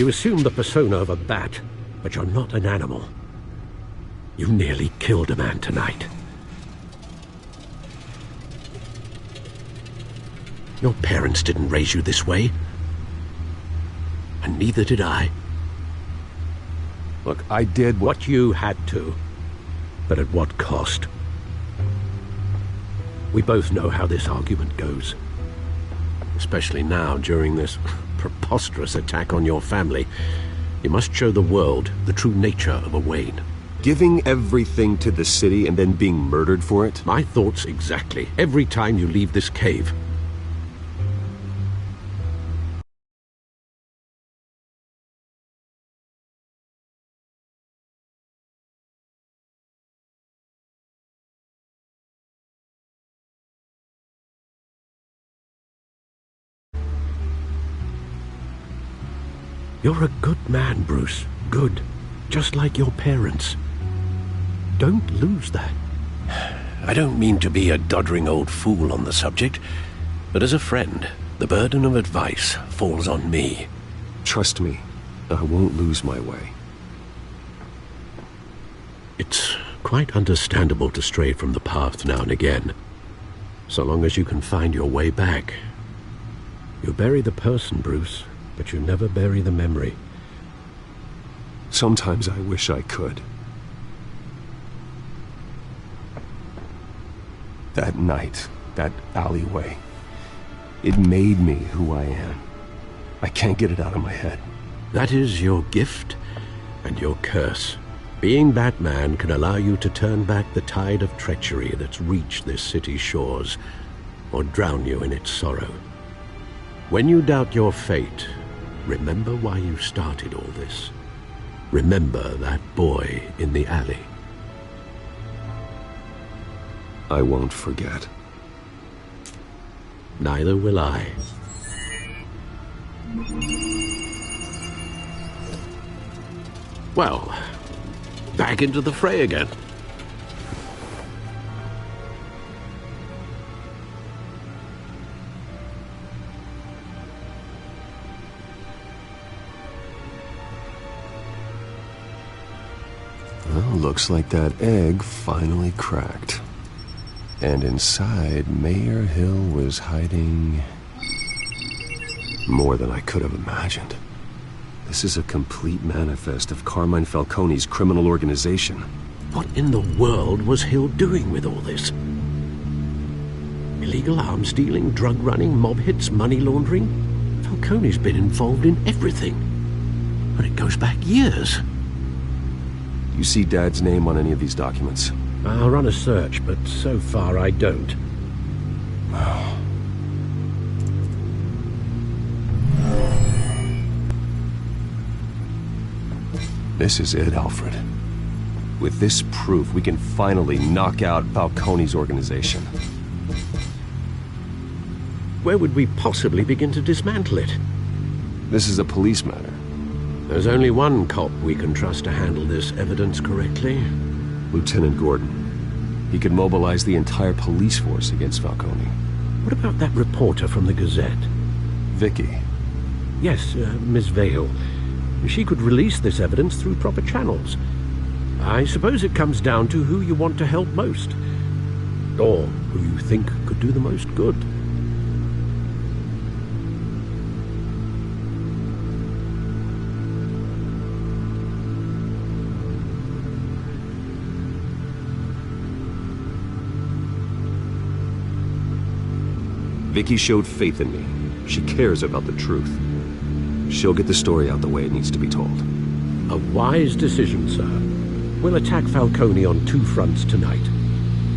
You assume the persona of a bat, but you're not an animal. You nearly killed a man tonight. Your parents didn't raise you this way. And neither did I. Look, I did what you had to. But at what cost? We both know how this argument goes. Especially now, during this preposterous attack on your family. You must show the world the true nature of a Wayne. Giving everything to the city and then being murdered for it? My thoughts exactly. Every time you leave this cave. You're a good man, Bruce. Good. Just like your parents. Don't lose that. I don't mean to be a doddering old fool on the subject, but as a friend, the burden of advice falls on me. Trust me, I won't lose my way. It's quite understandable to stray from the path now and again, so long as you can find your way back. You bury the person, Bruce, but you never bury the memory. Sometimes I wish I could. That night, that alleyway, it made me who I am. I can't get it out of my head. That is your gift and your curse. Being Batman can allow you to turn back the tide of treachery that's reached this city's shores, or drown you in its sorrow. When you doubt your fate, remember why you started all this. Remember that boy in the alley. I won't forget. Neither will I. Well, back into the fray again. Well, looks like that egg finally cracked. And inside, Mayor Hill was hiding more than I could have imagined. This is a complete manifest of Carmine Falcone's criminal organization. What in the world was Hill doing with all this? Illegal arms dealing, drug running, mob hits, money laundering? Falcone's been involved in everything. And it goes back years. You see Dad's name on any of these documents? I'll run a search, but so far I don't. This is it, Alfred. With this proof, we can finally knock out Falcone's organization. Where would we possibly begin to dismantle it? This is a police matter. There's only one cop we can trust to handle this evidence correctly. Lieutenant Gordon. He could mobilize the entire police force against Falcone. What about that reporter from the Gazette? Vicky. Yes, Miss Vale. She could release this evidence through proper channels. I suppose it comes down to who you want to help most. Or who you think could do the most good. Vicky showed faith in me. She cares about the truth. She'll get the story out the way it needs to be told. A wise decision, sir. We'll attack Falcone on two fronts tonight.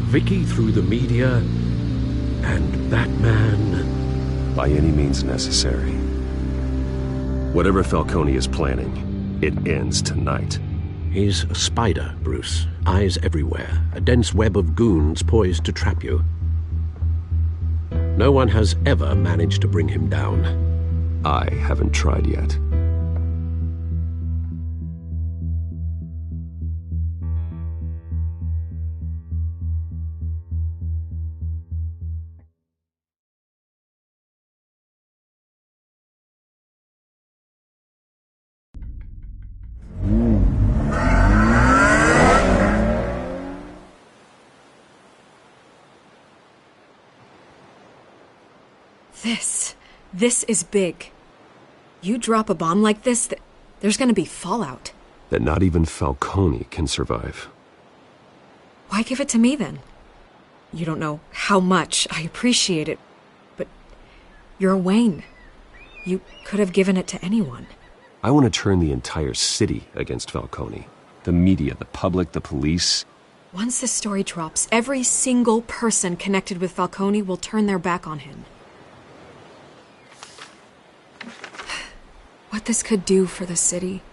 Vicky through the media, and Batman... by any means necessary. Whatever Falcone is planning, it ends tonight. He's a spider, Bruce. Eyes everywhere. A dense web of goons poised to trap you. No one has ever managed to bring him down. I haven't tried yet. This is big. You drop a bomb like this, there's gonna be fallout. That not even Falcone can survive. Why give it to me then? You don't know how much I appreciate it, but you're Wayne. You could have given it to anyone. I want to turn the entire city against Falcone. The media, the public, the police. Once this story drops, every single person connected with Falcone will turn their back on him. What this could do for the city,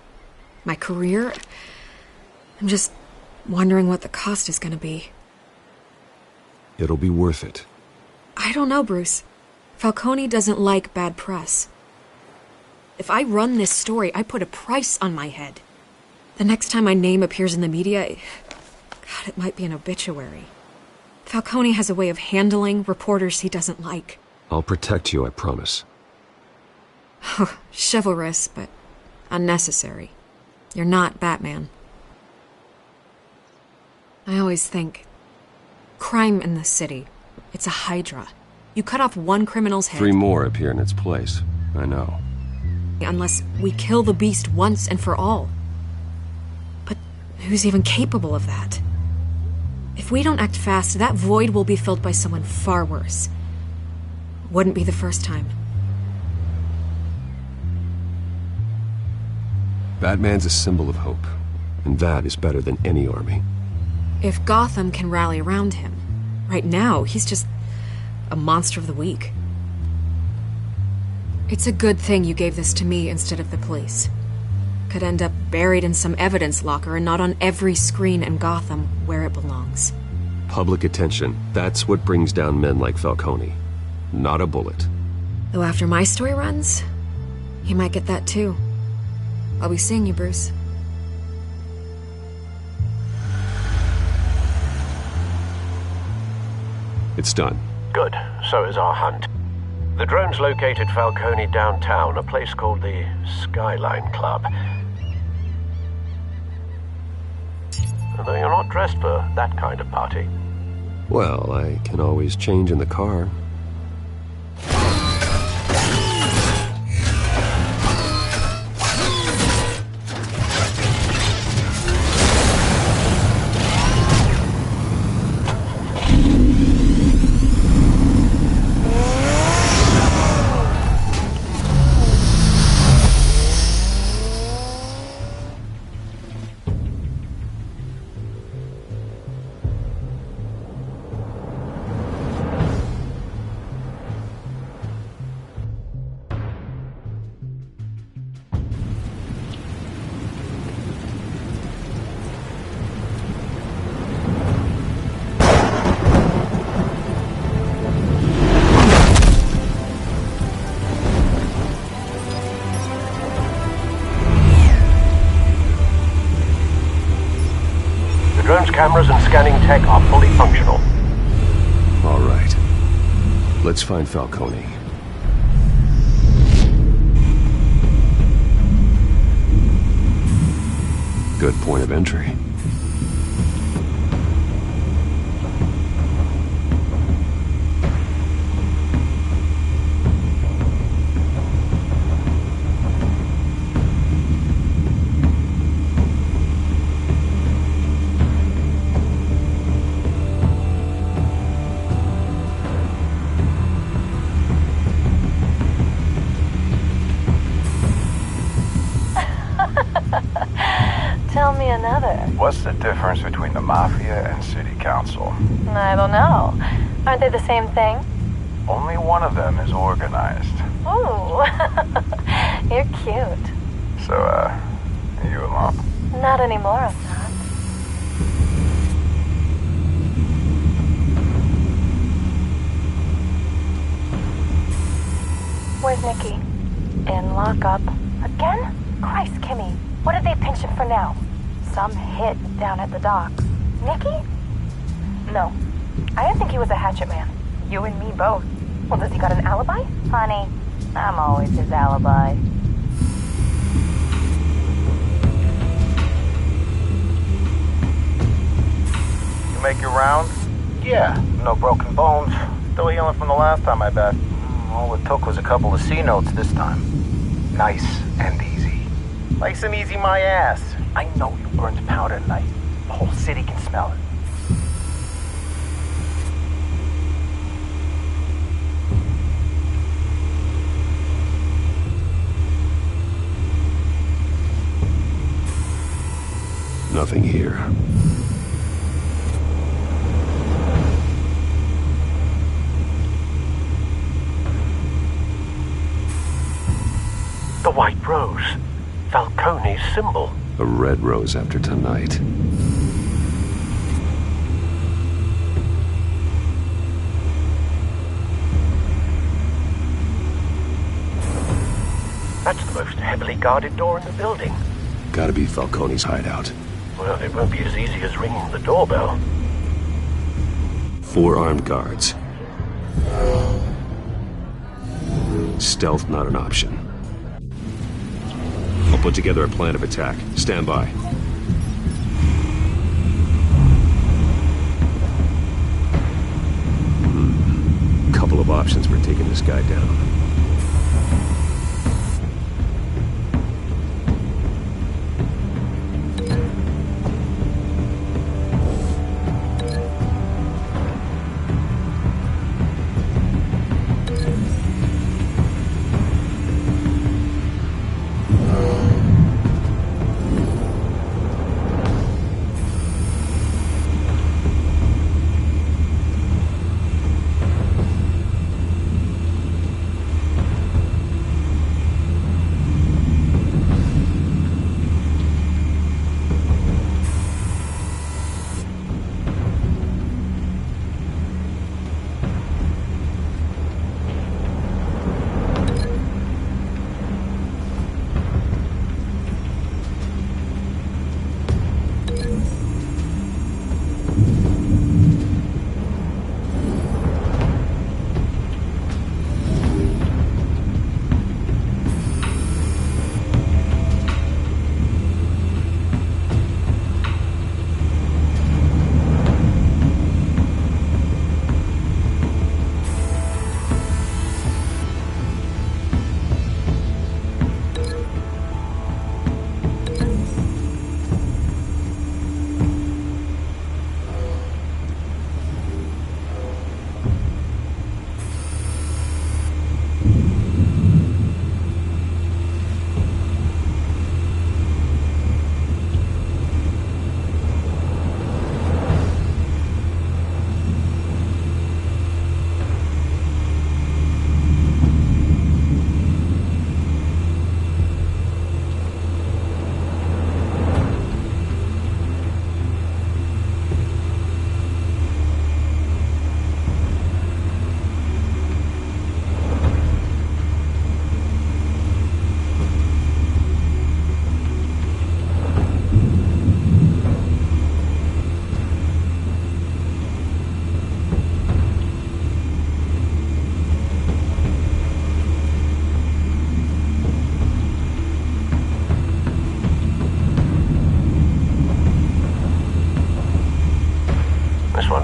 my career, I'm just wondering what the cost is gonna be. It'll be worth it. I don't know, Bruce. Falcone doesn't like bad press. If I run this story, I put a price on my head. The next time my name appears in the media, God, it might be an obituary. Falcone has a way of handling reporters he doesn't like. I'll protect you, I promise. Chivalrous, but unnecessary. You're not Batman. I always think, crime in the city, it's a hydra. You cut off one criminal's head... 3 more appear in its place. I know. Unless we kill the beast once and for all. But who's even capable of that? If we don't act fast, that void will be filled by someone far worse. Wouldn't be the first time. Batman's a symbol of hope, and that is better than any army. If Gotham can rally around him, right now he's just a monster of the week. It's a good thing you gave this to me instead of the police. Could end up buried in some evidence locker and not on every screen in Gotham where it belongs. Public attention, that's what brings down men like Falcone. Not a bullet. Though after my story runs, he might get that too. I'll be seeing you, Bruce. It's done. Good. So is our hunt. The drones located Falcone downtown, a place called the Skyline Club. Although you're not dressed for that kind of party. Well, I can always change in the car. Drone's cameras and scanning tech are fully functional. All right. Let's find Falcone. Good point of entry. Tell me another. What's the difference between the Mafia and City Council? I don't know. Aren't they the same thing? Only one of them is organized. Ooh, you're cute. So, are you a mom? Not anymore, I'm not. Where's Nikki? In lockup. Again? Christ, Kimmy. What did they pinch him for now? Some hit down at the docks. Nikki? No. I didn't think he was a hatchet man. You and me both. Well, does he got an alibi? Honey, I'm always his alibi. You make your rounds? Yeah, no broken bones. Still healing from the last time, I bet. All it took was a couple of C notes this time. Nice and easy. Nice and easy my ass. I know you burned powder tonight. The whole city can smell it. Nothing here. The white rose. Falcone's symbol. A red rose after tonight. That's the most heavily guarded door in the building. Gotta be Falcone's hideout. Well, it won't be as easy as ringing the doorbell. 4 armed guards. Stealth not an option. I'll put together a plan of attack. Stand by. Couple of options for taking this guy down.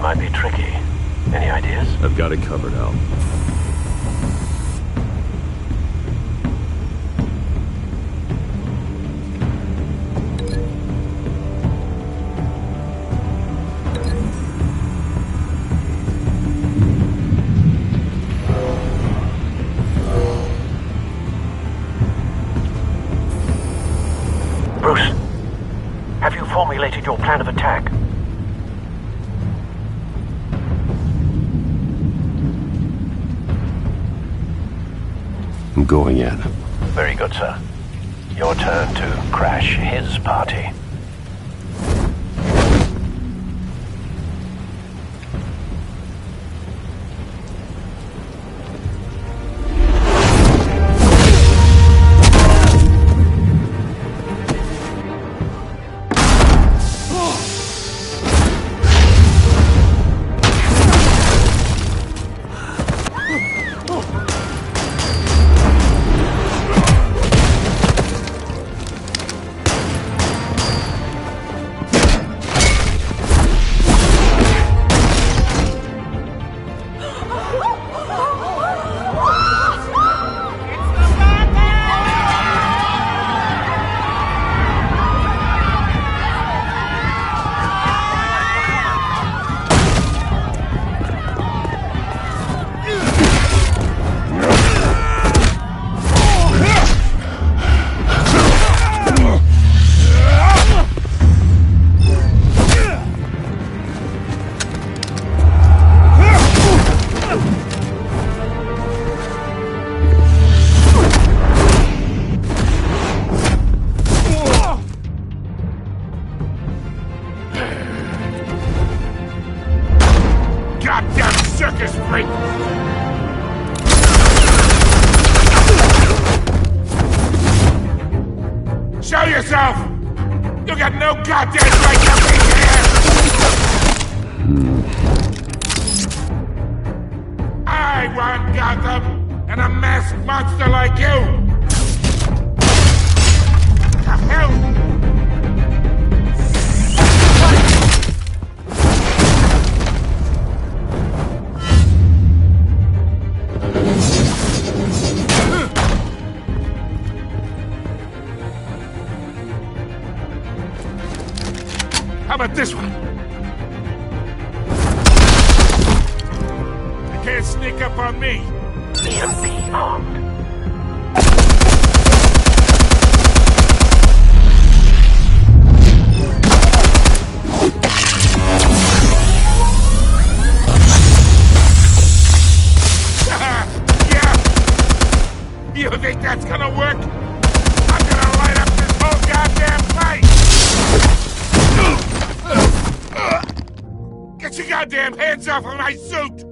Might be tricky. Any ideas? I've got it covered, Al. Bruce, have you formulated your plan of attack? I'm going in. Very good, sir. Your turn to crash his party. Wait. Show yourself! You got no goddamn right to be here! I want Gotham and a masked monster like you! The hell? How about this one? You can't sneak up on me. EMP armed. Yeah! You think that's gonna work? I'm gonna light up this whole goddamn place! Get your goddamn hands off of my suit!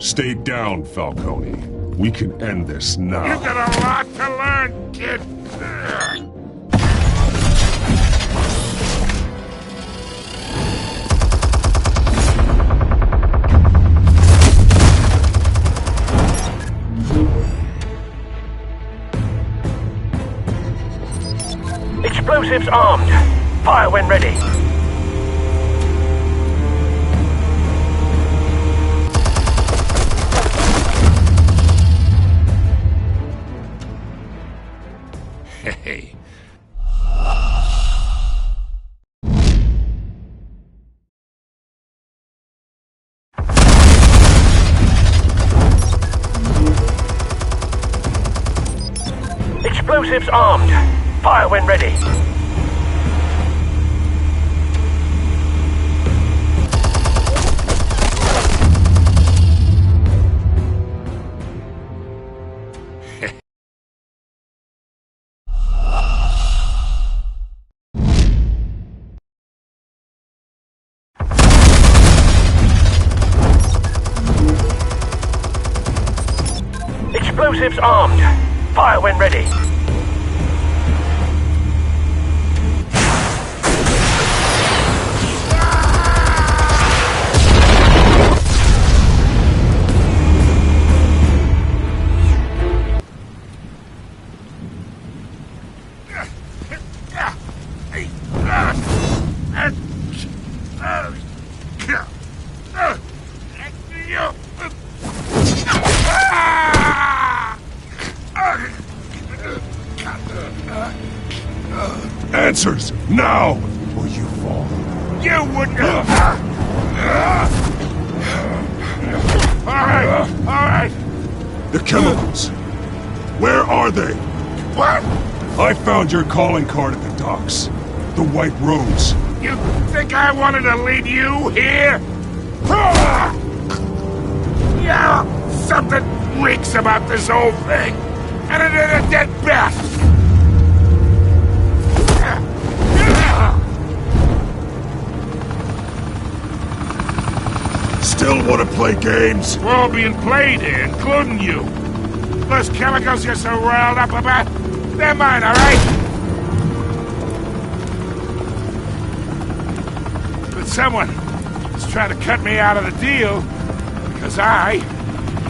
Stay down, Falcone. We can end this now. You got a lot to learn, kid! Explosives armed. Fire when ready. Hey. Explosives armed. Fire when ready. Explosives armed. Fire when ready. Answers, now, or you fall. You wouldn't Alright. The chemicals. Where are they? What? I found your calling card at the docks. The White Rose. You think I wanted to leave you here? Yeah, something reeks about this whole thing. And it is a dead bat. Still want to play games? We're all being played here, including you. Those chemicals you're so riled up about, they're mine, all right? But someone is trying to cut me out of the deal because I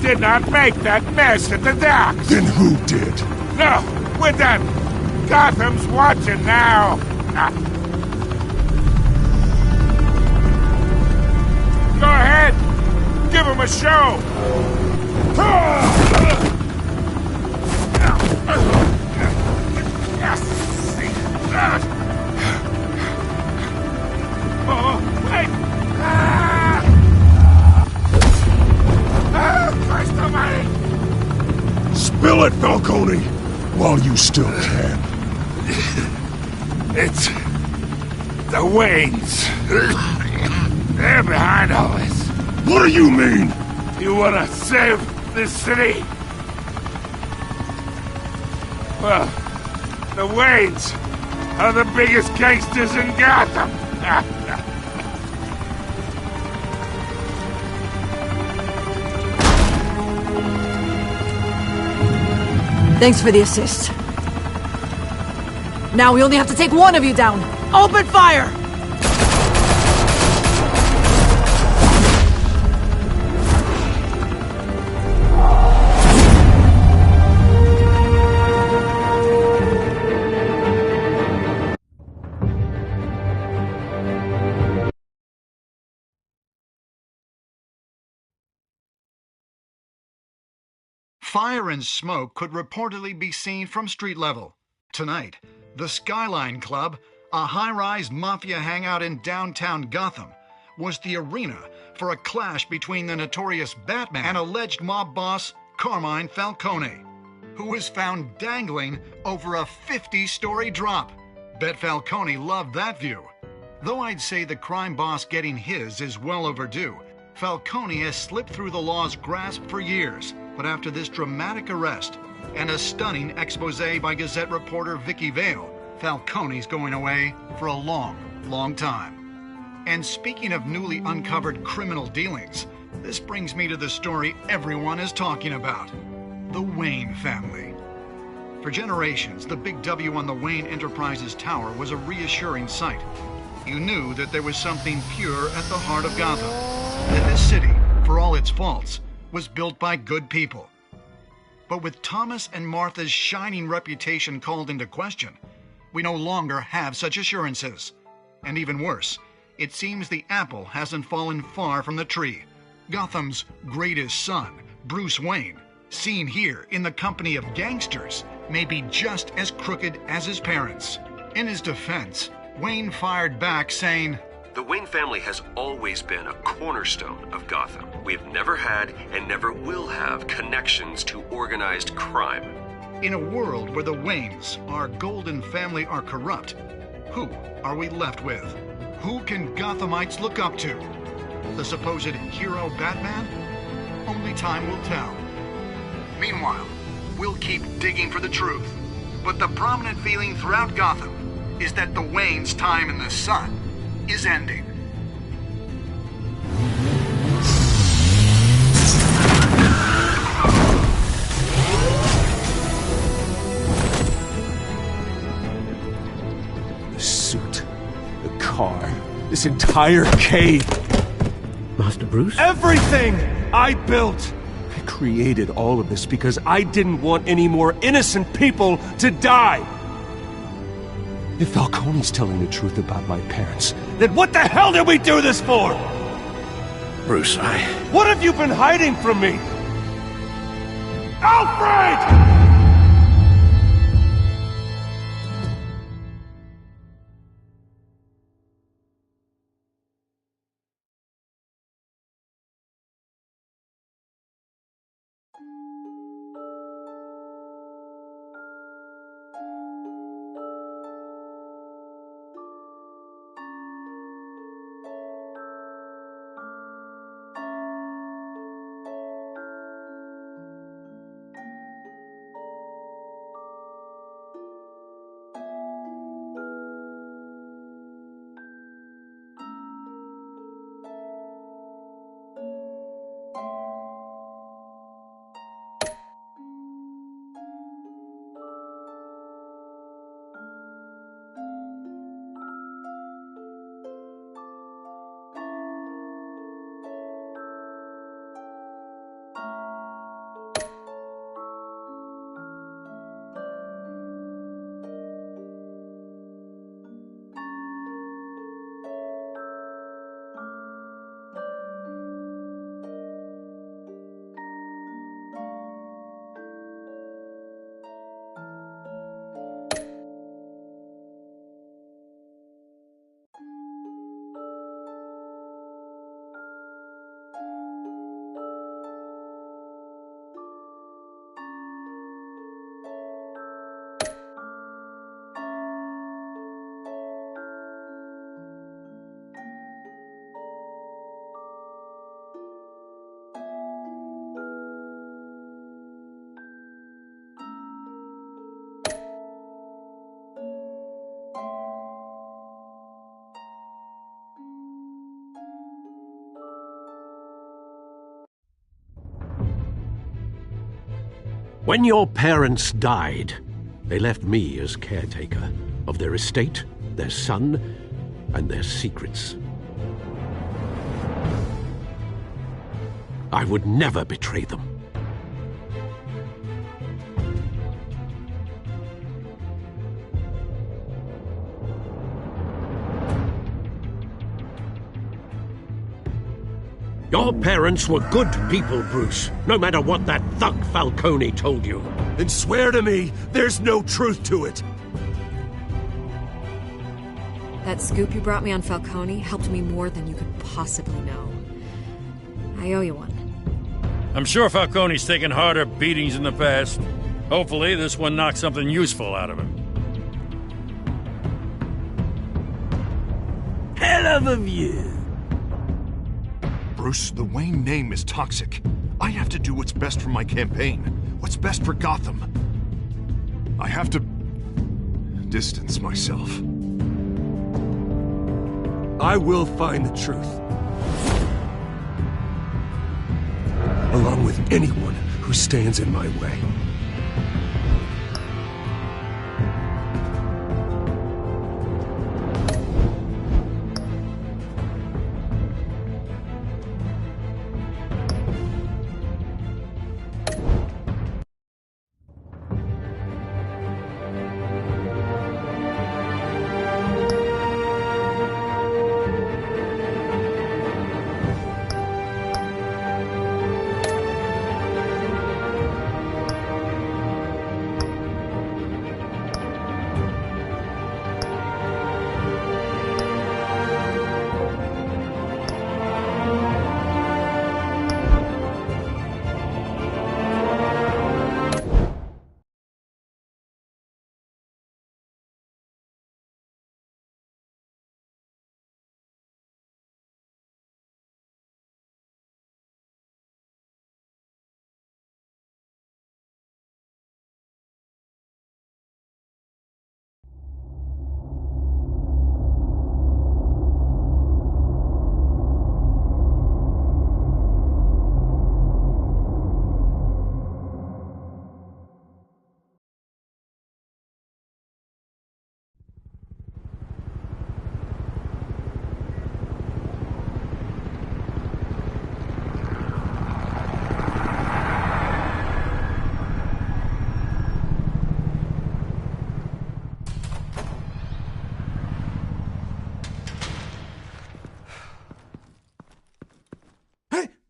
did not make that mess at the docks. Then who did? No, we're done. Gotham's watching now. Go ahead. Give him a show. Oh, wait. Christ almighty. Spill it, Falcone, while you still can. It's the Waynes. They're behind all this. What do you mean? You wanna save this city? Well, the Waynes are the biggest gangsters in Gotham. Thanks for the assist. Now we only have to take one of you down. Open fire! Fire and smoke could reportedly be seen from street level. Tonight, the Skyline Club, a high-rise mafia hangout in downtown Gotham, was the arena for a clash between the notorious Batman and alleged mob boss Carmine Falcone, who was found dangling over a 50-story drop. Bet Falcone loved that view. Though I'd say the crime boss getting his is well overdue, Falcone has slipped through the law's grasp for years. But after this dramatic arrest and a stunning expose by Gazette reporter Vicky Vale, Falcone's going away for a long, long time. And speaking of newly uncovered criminal dealings, this brings me to the story everyone is talking about: the Wayne family. For generations, the big W on the Wayne Enterprises Tower was a reassuring sight. You knew that there was something pure at the heart of Gotham, that this city, for all its faults, was built by good people. But with Thomas and Martha's shining reputation called into question, we no longer have such assurances. And even worse, it seems the apple hasn't fallen far from the tree. Gotham's greatest son, Bruce Wayne, seen here in the company of gangsters, may be just as crooked as his parents. In his defense, Wayne fired back saying, "The Wayne family has always been a cornerstone of Gotham. We've never had and never will have connections to organized crime." In a world where the Waynes, our golden family, are corrupt, who are we left with? Who can Gothamites look up to? The supposed hero Batman? Only time will tell. Meanwhile, we'll keep digging for the truth. But the prominent feeling throughout Gotham is that the Waynes' time in the sun is ending. The suit, the car, this entire cave. Master Bruce? Everything I built! I created all of this because I didn't want any more innocent people to die! If Falcone's telling the truth about my parents, then what the hell did we do this for? Bruce, What have you been hiding from me? Alfred! When your parents died, they left me as caretaker of their estate, their son, and their secrets. I would never betray them. Your parents were good people, Bruce, no matter what that thug Falcone told you. And swear to me, there's no truth to it. That scoop you brought me on Falcone helped me more than you could possibly know. I owe you one. I'm sure Falcone's taken harder beatings in the past. Hopefully, this one knocks something useful out of him. Hell of a view. Bruce, the Wayne name is toxic. I have to do what's best for my campaign. What's best for Gotham. I have to distance myself. I will find the truth. Along with anyone who stands in my way.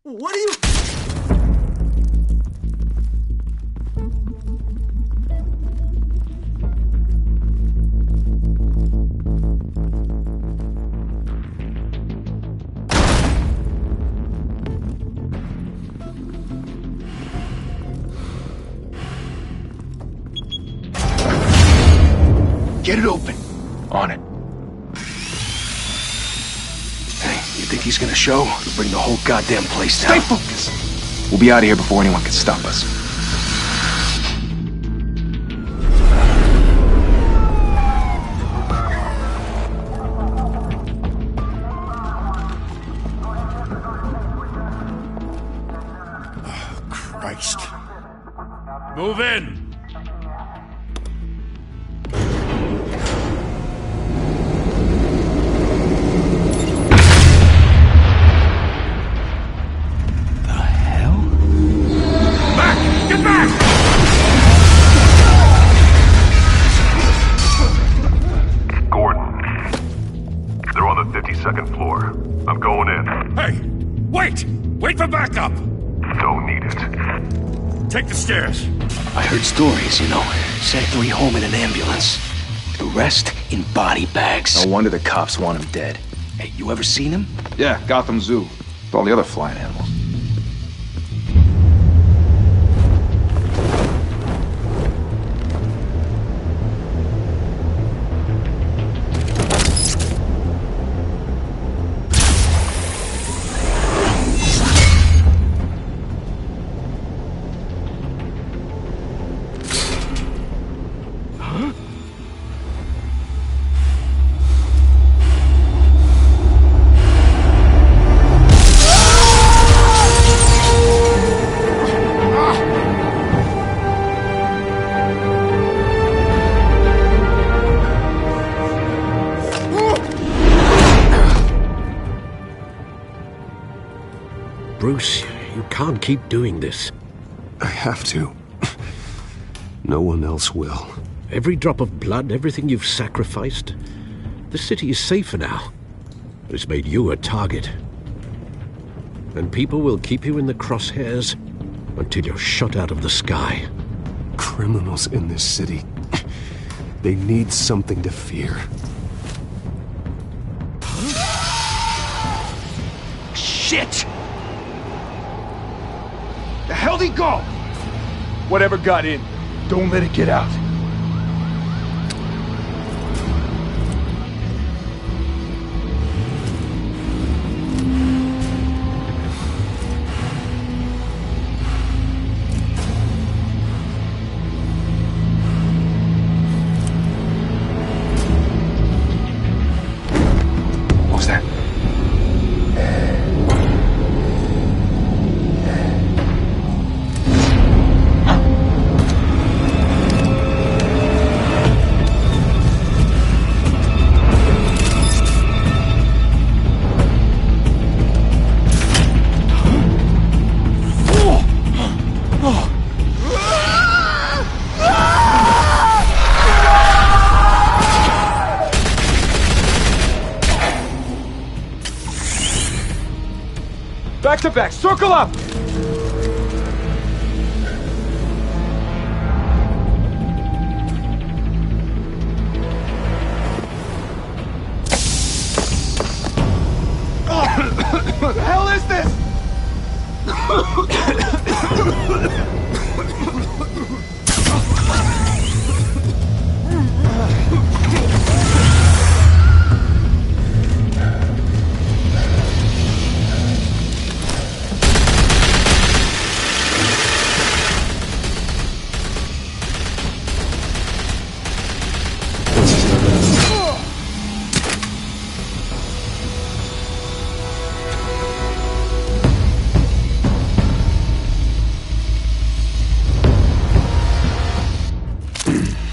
What are you... Get it open. On it. You think he's gonna show? He'll bring the whole goddamn place down. Stay focused! We'll be out of here before anyone can stop us. Oh, Christ. Move in! Second floor. I'm going in. Hey! Wait! Wait for backup! Don't need it. Take the stairs. I heard stories, you know. Sent 3 home in an ambulance. The rest in body bags. No wonder the cops want him dead. Hey, you ever seen him? Yeah, Gotham Zoo. With all the other flying animals. Bruce, you can't keep doing this. I have to. No one else will. Every drop of blood, everything you've sacrificed. The city is safer now. It's made you a target. And people will keep you in the crosshairs until you're shot out of the sky. Criminals in this city. They need something to fear. Shit! The hell'd he go? Whatever got in, don't let it get out. Back to back, circle up! What the hell is this?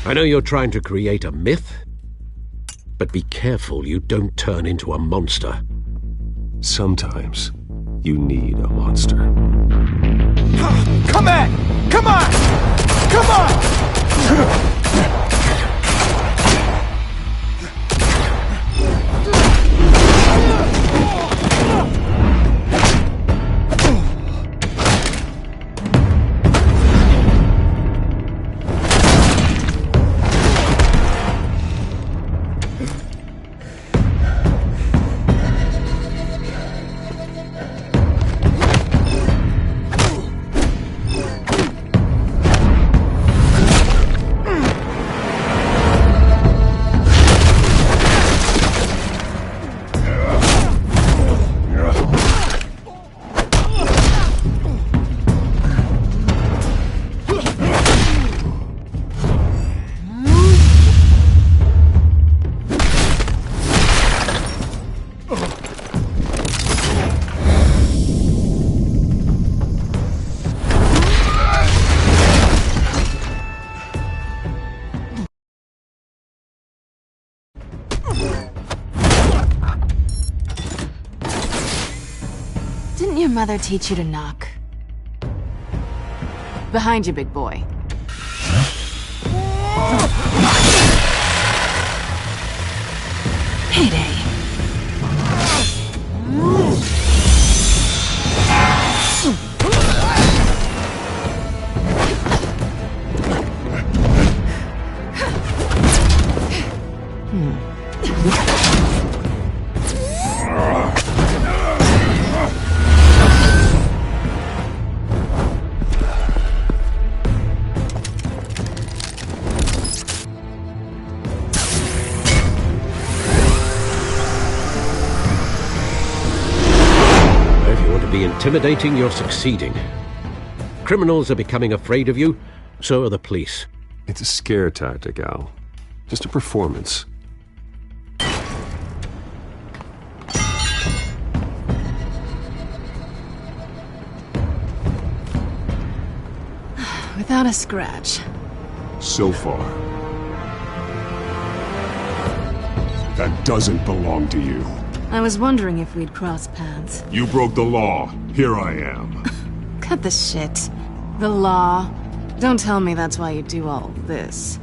I know you're trying to create a myth, but be careful you don't turn into a monster. Sometimes you need a monster. Come on! Come on! Come on! Didn't your mother teach you to knock? Behind you, big boy. Heyday. Intimidating, you're succeeding. Criminals are becoming afraid of you, so are the police. It's a scare tactic, Al. Just a performance. Without a scratch. So far. That doesn't belong to you. I was wondering if we'd cross paths. You broke the law. Here I am. Cut the shit. The law. Don't tell me that's why you do all this.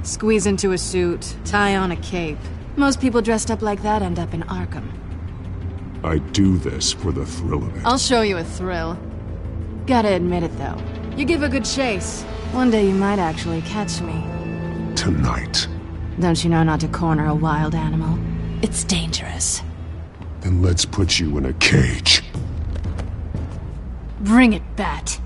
Squeeze into a suit, tie on a cape. Most people dressed up like that end up in Arkham. I do this for the thrill of it. I'll show you a thrill. Gotta admit it, though. You give a good chase. One day you might actually catch me. Tonight. Don't you know not to corner a wild animal? It's dangerous. Then let's put you in a cage. Bring it, Bat.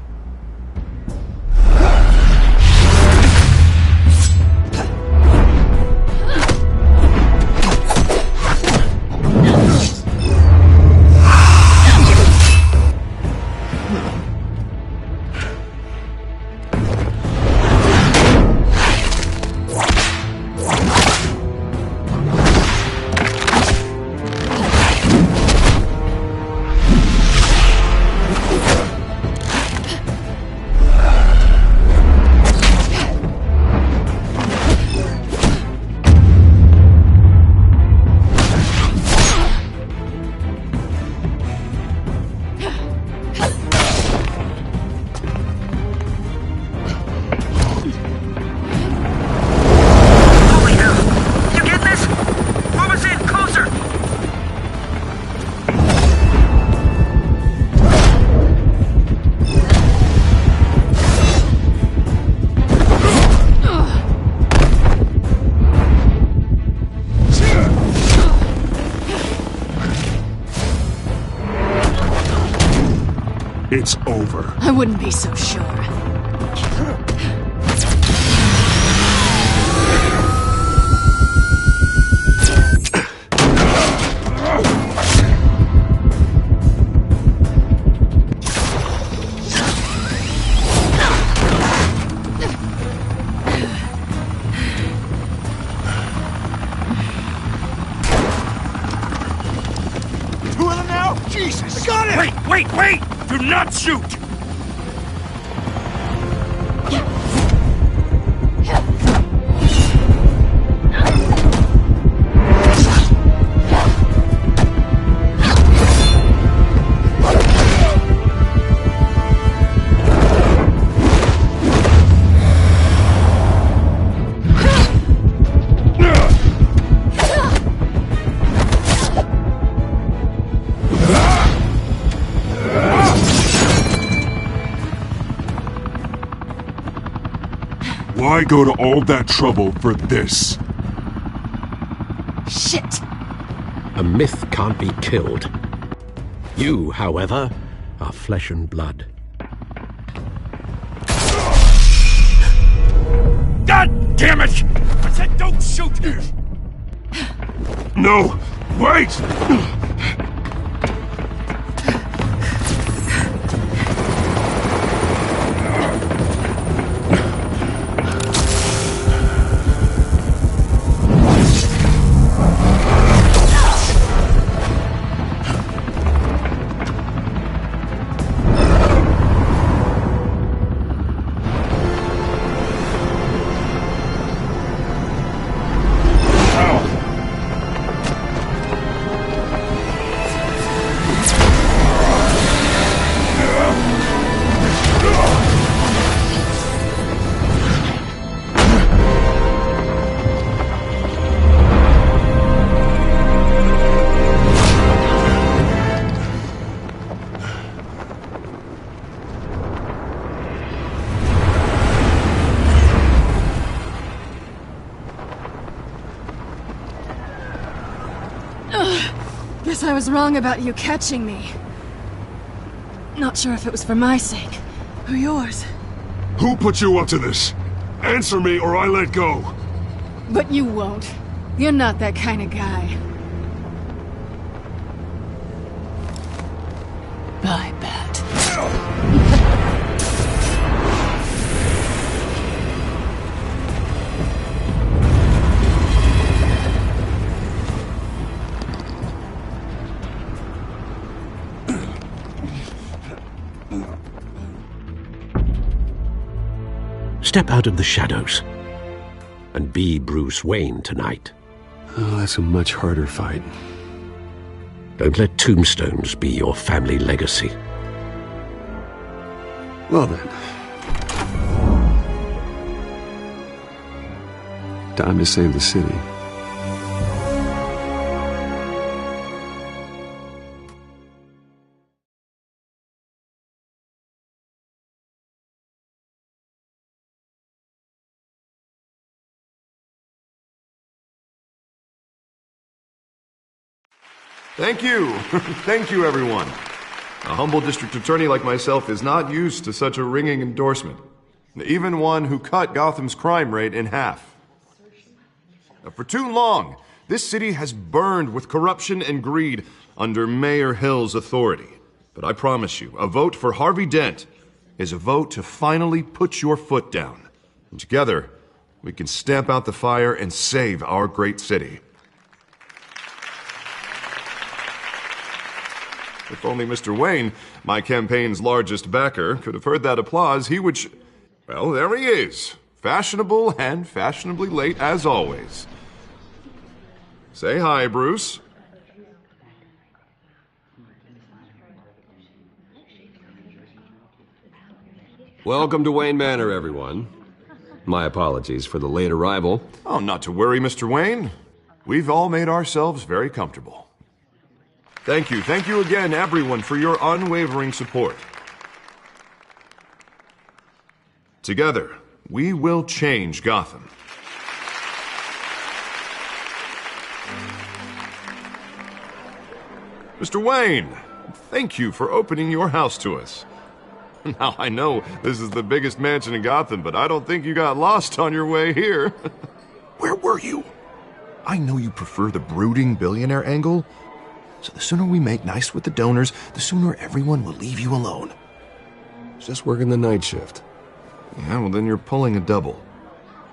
It's over. I wouldn't be so sure. Two of them now? Jesus! I got it! Wait! Do not shoot! Why go to all that trouble for this? Shit! A myth can't be killed. You, however, are flesh and blood. God damn it! I said don't shoot! No! Wait! Guess I was wrong about you catching me. Not sure if it was for my sake, or yours. Who put you up to this? Answer me or I let go. But you won't. You're not that kind of guy. Bye, Bat. Step out of the shadows and be Bruce Wayne tonight. Oh, that's a much harder fight. Don't let tombstones be your family legacy. Well then. Time to save the city. Thank you. Thank you, everyone. A humble district attorney like myself is not used to such a ringing endorsement. Even one who cut Gotham's crime rate in half. For too long, this city has burned with corruption and greed under Mayor Hill's authority. But I promise you, a vote for Harvey Dent is a vote to finally put your foot down. And together, we can stamp out the fire and save our great city. If only Mr. Wayne, my campaign's largest backer, could have heard that applause, he would well, there he is. Fashionable and fashionably late as always. Say hi, Bruce. Welcome to Wayne Manor, everyone. My apologies for the late arrival. Oh, not to worry, Mr. Wayne. We've all made ourselves very comfortable. Thank you again, everyone, for your unwavering support. Together, we will change Gotham. Mr. Wayne, thank you for opening your house to us. Now, I know this is the biggest mansion in Gotham, but I don't think you got lost on your way here. Where were you? I know you prefer the brooding billionaire angle, so the sooner we make nice with the donors, the sooner everyone will leave you alone. Just working the night shift. Yeah, well then you're pulling a double.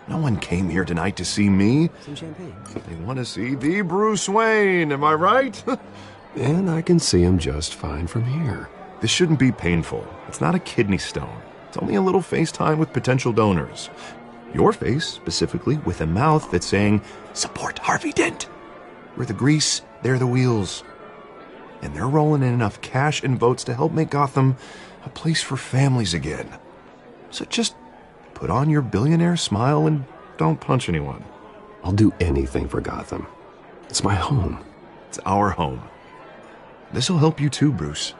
No one came here tonight to see me. Some champagne. They want to see the Bruce Wayne, am I right? And I can see him just fine from here. This shouldn't be painful. It's not a kidney stone. It's only a little FaceTime with potential donors. Your face, specifically, with a mouth that's saying, support Harvey Dent. We're the grease, they're the wheels. And they're rolling in enough cash and votes to help make Gotham a place for families again. So just put on your billionaire smile and don't punch anyone. I'll do anything for Gotham. It's my home. It's our home. This'll help you too, Bruce.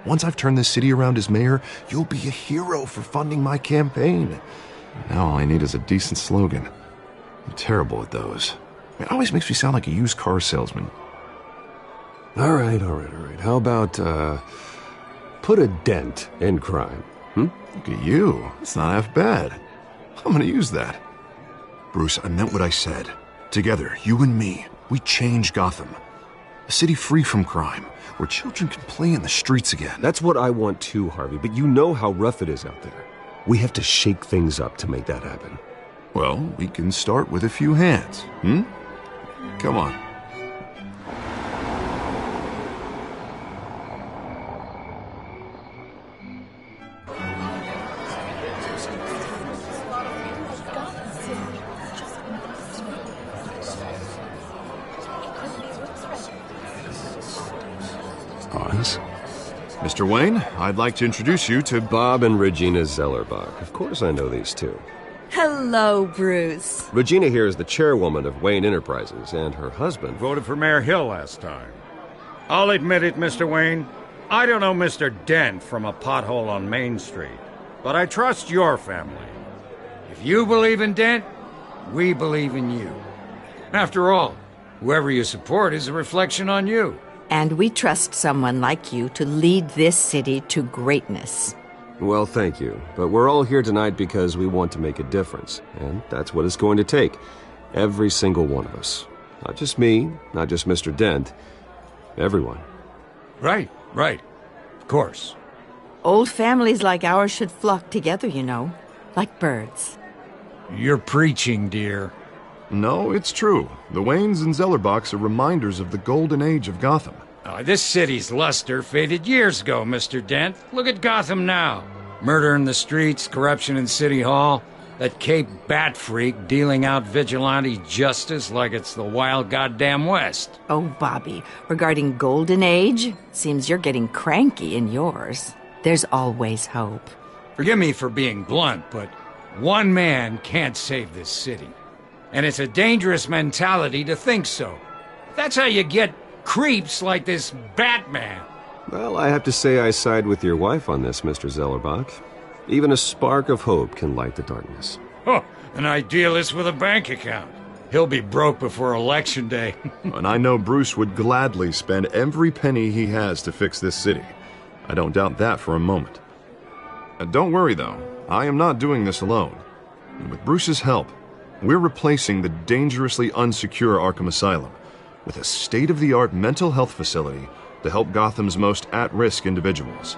Once I've turned this city around as mayor, you'll be a hero for funding my campaign. Now all I need is a decent slogan. I'm terrible at those. It always makes me sound like a used car salesman. All right. How about, put a dent in crime, Look at you. It's not half bad. I'm gonna use that. Bruce, I meant what I said. Together, you and me, we change Gotham. A city free from crime, where children can play in the streets again. That's what I want too, Harvey, but you know how rough it is out there. We have to shake things up to make that happen. Well, we can start with a few hands, Come on. Mr. Wayne, I'd like to introduce you to Bob and Regina Zellerbach. Of course I know these two. Hello, Bruce. Regina here is the chairwoman of Wayne Enterprises, and her husband voted for Mayor Hill last time. I'll admit it, Mr. Wayne. I don't know Mr. Dent from a pothole on Main Street, but I trust your family. If you believe in Dent, we believe in you. After all, whoever you support is a reflection on you. And we trust someone like you to lead this city to greatness. Well, thank you. But we're all here tonight because we want to make a difference. And that's what it's going to take. Every single one of us. Not just me, not just Mr. Dent. Everyone. Right. Of course. Old families like ours should flock together, you know. Like birds. You're preaching, dear. No, it's true. The Waynes and Zellerbachs are reminders of the golden age of Gotham. This city's luster faded years ago, Mr. Dent. Look at Gotham now. Murder in the streets, corruption in City Hall. That Cape Bat freak dealing out vigilante justice like it's the wild goddamn West. Oh, Bobby, regarding Golden Age, seems you're getting cranky in yours. There's always hope. Forgive me for being blunt, but one man can't save this city. And it's a dangerous mentality to think so. That's how you get creeps like this Batman. Well, I have to say I side with your wife on this, Mr. Zellerbach. Even a spark of hope can light the darkness. Oh, an idealist with a bank account. He'll be broke before Election Day. And I know Bruce would gladly spend every penny he has to fix this city. I don't doubt that for a moment. Don't worry, though. I am not doing this alone. And with Bruce's help, we're replacing the dangerously unsecure Arkham Asylum with a state-of-the-art mental health facility to help Gotham's most at-risk individuals.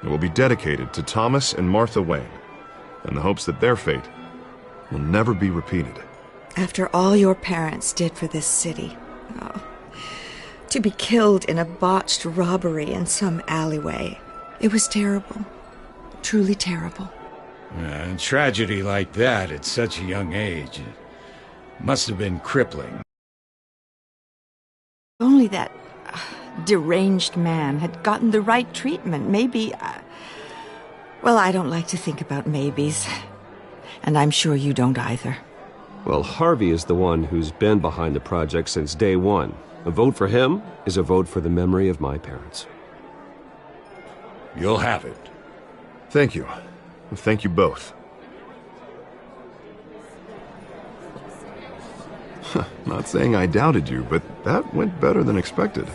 It will be dedicated to Thomas and Martha Wayne, in the hopes that their fate will never be repeated. After all your parents did for this city, to be killed in a botched robbery in some alleyway, it was terrible. Truly terrible. A tragedy like that at such a young age, it must have been crippling. Only that deranged man had gotten the right treatment. Maybe... well, I don't like to think about maybes. And I'm sure you don't either. Well, Harvey is the one who's been behind the project since day one. A vote for him is a vote for the memory of my parents. You'll have it. Thank you. Thank you both. Not saying I doubted you, but that went better than expected.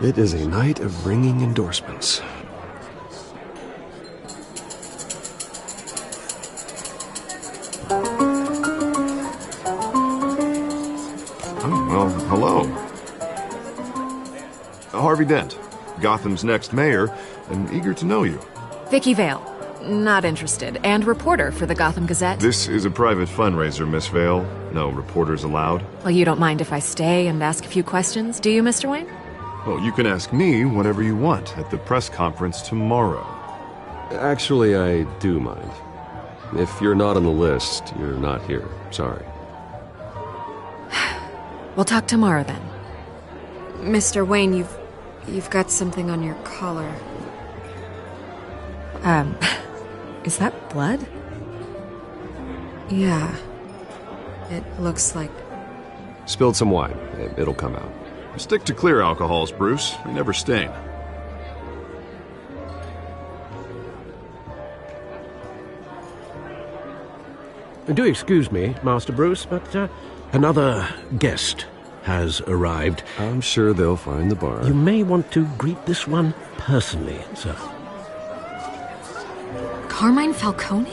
It is a night of ringing endorsements. Oh, well, hello. Harvey Dent, Gotham's next mayor, and eager to know you. Vicky Vale. Not interested. And reporter for the Gotham Gazette. This is a private fundraiser, Miss Vale. No reporters allowed. Well, you don't mind if I stay and ask a few questions, do you, Mr. Wayne? Well, you can ask me whatever you want at the press conference tomorrow. Actually, I do mind. If you're not on the list, you're not here. Sorry. We'll talk tomorrow, then. Mr. Wayne, you've got something on your collar. Is that blood? Yeah. It looks like... Spilled some wine. It'll come out. Stick to clear alcohols, Bruce. They never stain. Do excuse me, Master Bruce, but another guest has arrived. I'm sure they'll find the bar. You may want to greet this one personally, sir. Carmine Falcone?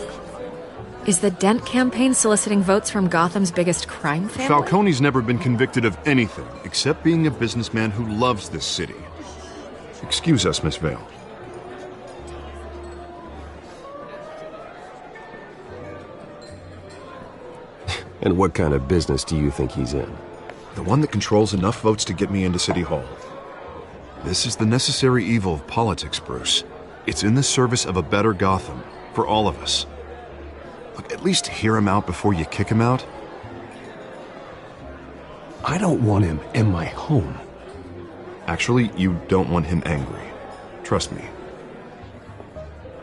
Is the Dent campaign soliciting votes from Gotham's biggest crime family? Falcone's never been convicted of anything except being a businessman who loves this city. Excuse us, Miss Vale. And what kind of business do you think he's in? The one that controls enough votes to get me into City Hall. This is the necessary evil of politics, Bruce. It's in the service of a better Gotham, for all of us. Look, at least hear him out before you kick him out. I don't want him in my home. Actually, you don't want him angry. Trust me.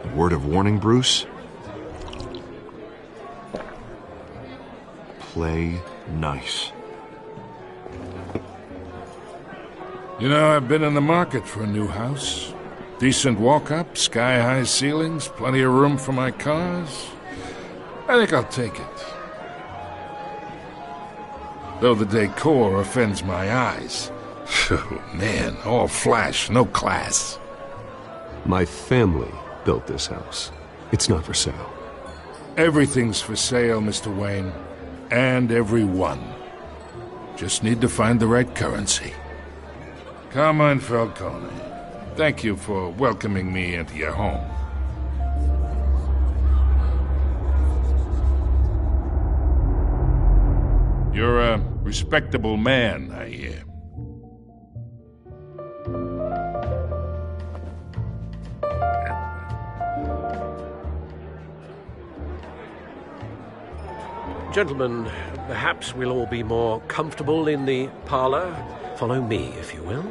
A word of warning, Bruce. Play nice. You know, I've been in the market for a new house. Decent walk-up, sky-high ceilings, plenty of room for my cars. I think I'll take it. Though the decor offends my eyes. Oh, man, all flash, no class. My family built this house. It's not for sale. Everything's for sale, Mr. Wayne. And everyone. Just need to find the right currency. Carmine Falcone, thank you for welcoming me into your home. You're a respectable man, I hear. Gentlemen, perhaps we'll all be more comfortable in the parlor. Follow me, if you will.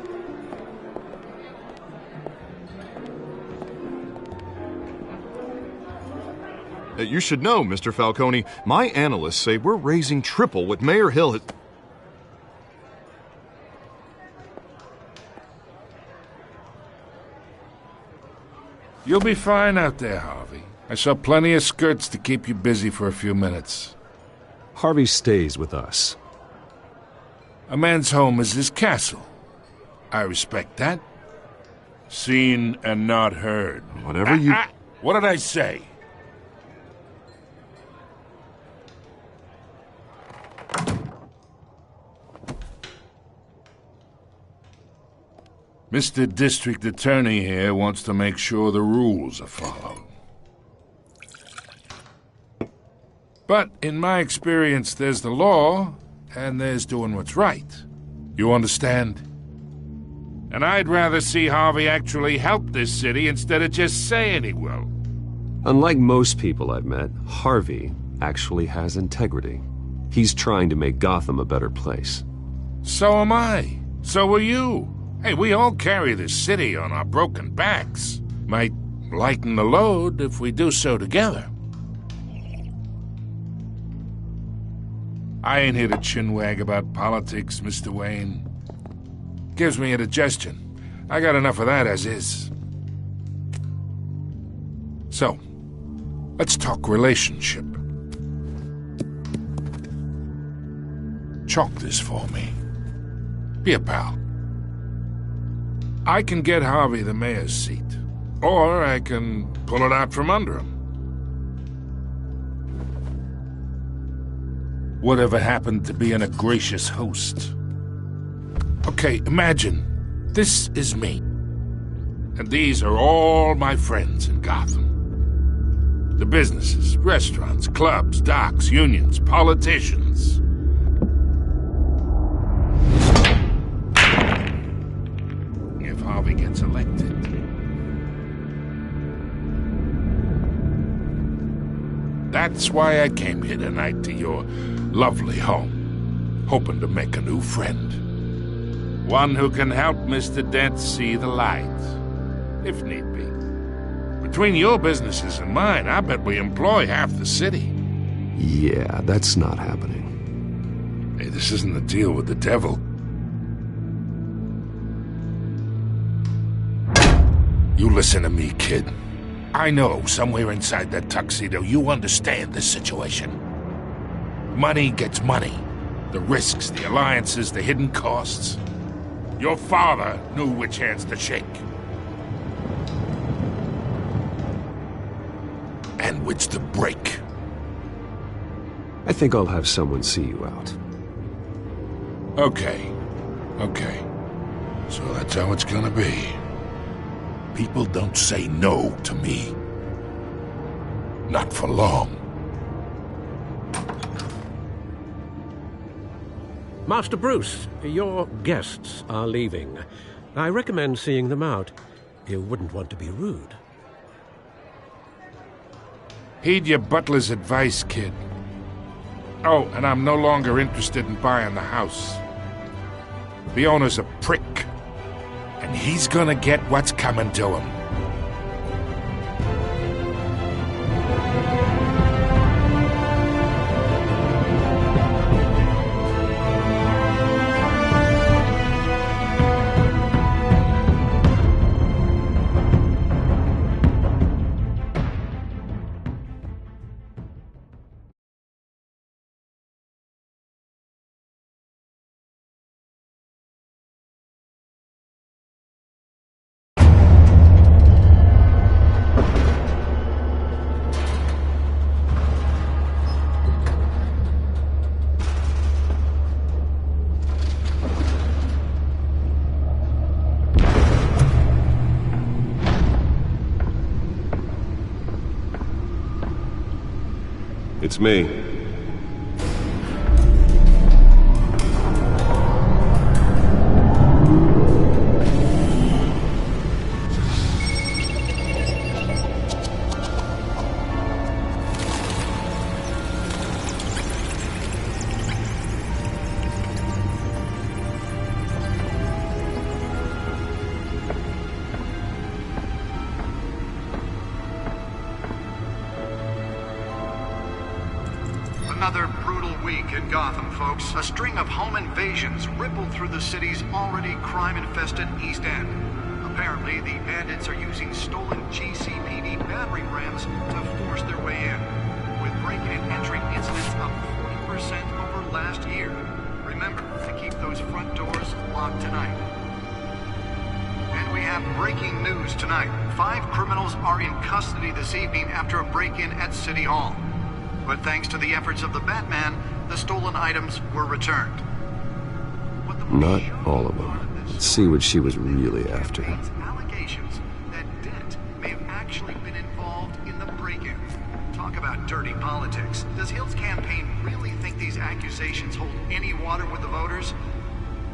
You should know, Mr. Falcone, my analysts say we're raising triple what Mayor Hill had... You'll be fine out there, Harvey. I saw plenty of skirts to keep you busy for a few minutes. Harvey stays with us. A man's home is his castle. I respect that. Seen and not heard. Whatever you... What did I say? Mr. District Attorney here wants to make sure the rules are followed. But in my experience, there's the law, and there's doing what's right. You understand? And I'd rather see Harvey actually help this city instead of just saying he will. Unlike most people I've met, Harvey actually has integrity. He's trying to make Gotham a better place. So am I. So are you. Hey, we all carry this city on our broken backs. Might lighten the load if we do so together. I ain't here to chinwag about politics, Mr. Wayne. Gives me indigestion. I got enough of that as is. So, let's talk relationship. Chalk this for me. Be a pal. I can get Harvey the mayor's seat, or I can pull it out from under him. Whatever happened to being a gracious host? Okay, imagine, this is me. And these are all my friends in Gotham. The businesses, restaurants, clubs, docks, unions, politicians. If Harvey gets elected. That's why I came here tonight to your lovely home, hoping to make a new friend. One who can help Mr. Dent see the light, if need be. Between your businesses and mine, I bet we employ half the city. Yeah, that's not happening. Hey, this isn't a deal with the devil. You listen to me, kid. I know somewhere inside that tuxedo you understand this situation. Money gets money. The risks, the alliances, the hidden costs. Your father knew which hands to shake. And which to break. I think I'll have someone see you out. Okay. So that's how it's gonna be. People don't say no to me. Not for long. Master Bruce, your guests are leaving. I recommend seeing them out. You wouldn't want to be rude. Heed your butler's advice, kid. Oh, and I'm no longer interested in buying the house. The owner's a prick. And he's gonna get what's coming to him. It's me. Another brutal week in Gotham, folks. A string of home invasions rippled through the city's already crime-infested East End. Apparently, the bandits are using stolen GCPD battering rams to force their way in, with breaking and entering incidents up 40% over last year. Remember to keep those front doors locked tonight. And we have breaking news tonight. 5 criminals are in custody this evening after a break-in at City Hall. But thanks to the efforts of the Batman, the stolen items were returned. Not all of them. Let's see what she was really after. Allegations that Dent may have actually been involved in the break-in. Talk about dirty politics. Does Hill's campaign really think these accusations hold any water with the voters?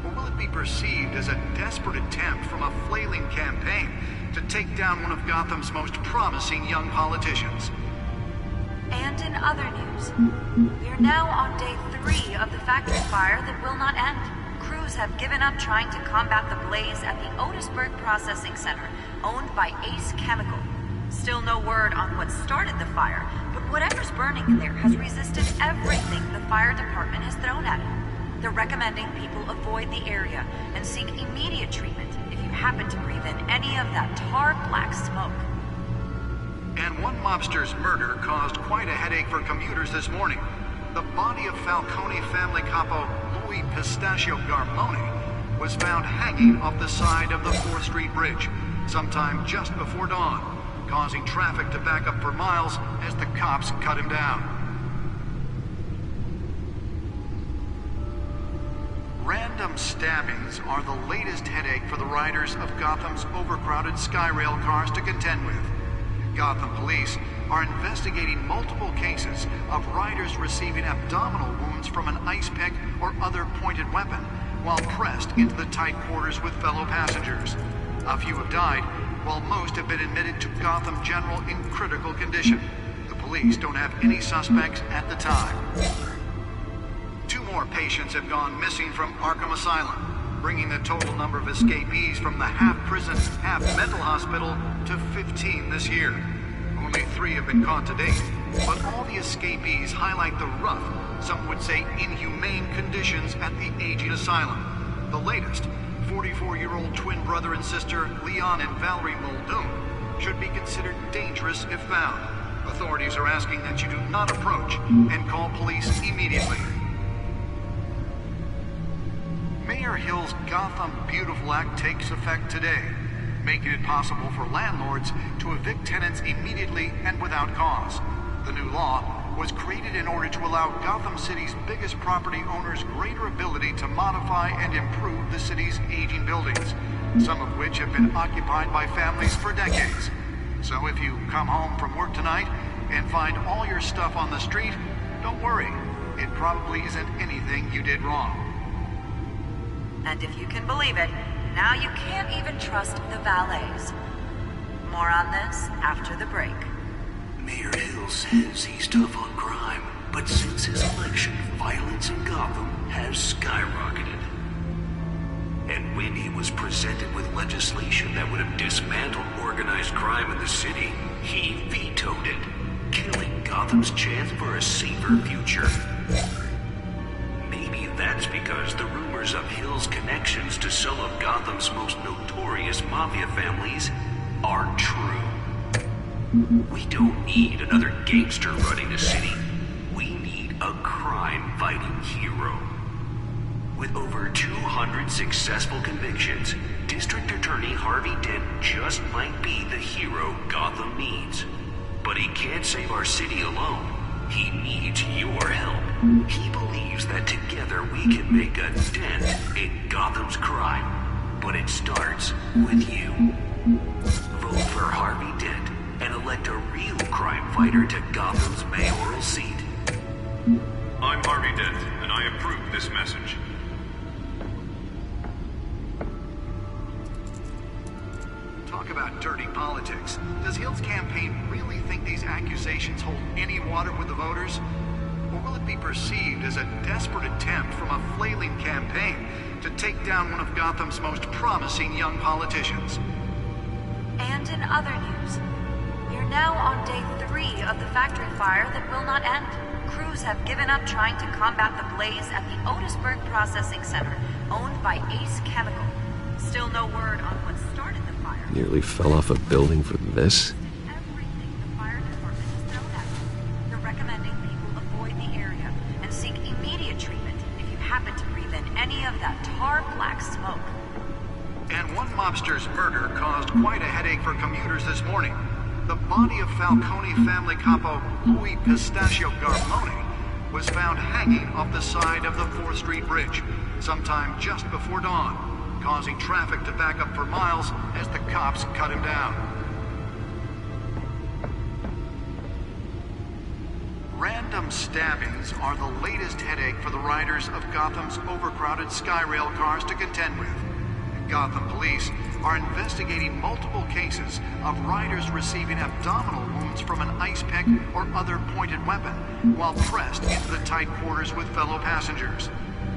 Or will it be perceived as a desperate attempt from a flailing campaign to take down one of Gotham's most promising young politicians? And in other news, we're now on day 3 of the factory fire that will not end. Crews have given up trying to combat the blaze at the Otisburg Processing Center, owned by Ace Chemical. Still no word on what started the fire, but whatever's burning in there has resisted everything the fire department has thrown at it. They're recommending people avoid the area and seek immediate treatment if you happen to breathe in any of that tar black smoke. And one mobster's murder caused quite a headache for commuters this morning. The body of Falcone family capo Louis Pistachio Garmone was found hanging off the side of the 4th Street Bridge sometime just before dawn, causing traffic to back up for miles as the cops cut him down. Random stabbings are the latest headache for the riders of Gotham's overcrowded Skyrail cars to contend with. Gotham police are investigating multiple cases of riders receiving abdominal wounds from an ice pick or other pointed weapon while pressed into the tight quarters with fellow passengers. A few have died, while most have been admitted to Gotham General in critical condition. The police don't have any suspects at the time. 2 more patients have gone missing from Arkham Asylum, bringing the total number of escapees from the half-prison, half-mental hospital to 15 this year. Only 3 have been caught to date, but all the escapees highlight the rough, some would say inhumane conditions at the aging asylum. The latest, 44-year-old twin brother and sister Leon and Valerie Muldoon, should be considered dangerous if found. Authorities are asking that you do not approach and call police immediately. Mayor Hill's Gotham Beautiful Act takes effect today, making it possible for landlords to evict tenants immediately and without cause. The new law was created in order to allow Gotham City's biggest property owners greater ability to modify and improve the city's aging buildings, some of which have been occupied by families for decades. So if you come home from work tonight and find all your stuff on the street, don't worry. It probably isn't anything you did wrong. And if you can believe it, now you can't even trust the valets. More on this after the break. Mayor Hill says he's tough on crime, but since his election, violence in Gotham has skyrocketed. And when he was presented with legislation that would have dismantled organized crime in the city, he vetoed it, killing Gotham's chance for a safer future. Maybe that's because the rumors of Hill's connections to some of Gotham's most notorious mafia families are true. We don't need another gangster running the city. We need a crime-fighting hero. With over 200 successful convictions, District Attorney Harvey Dent just might be the hero Gotham needs. But he can't save our city alone. He needs your help. He believes that together we can make a dent in Gotham's crime. But it starts with you. Vote for Harvey Dent and elect a real crime fighter to Gotham's mayoral seat. I'm Harvey Dent, and I approve this message. Talk about dirty politics. Does Hill's campaign really think these accusations hold any water with the voters? Or will it be perceived as a desperate attempt from a flailing campaign to take down one of Gotham's most promising young politicians? And in other news, we're now on day 3 of the factory fire that will not end. Crews have given up trying to combat the blaze at the Otisburg Processing Center, owned by Ace Chemical. Still no word on what started the fire. Nearly fell off a building for this? Everything the fire department has thrown at them. They're recommending people avoid the area and seek immediate treatment if you happen to breathe in any of that tar black smoke. And one mobster's murder caused quite a headache for commuters this morning. The body of Falcone family capo Louis Pistachio Garmone was found hanging off the side of the 4th Street Bridge sometime just before dawn, causing traffic to back up for miles as the cops cut him down. Random stabbings are the latest headache for the riders of Gotham's overcrowded Skyrail cars to contend with. Gotham police are investigating multiple cases of riders receiving abdominal wounds from an ice pick or other pointed weapon while pressed into the tight quarters with fellow passengers.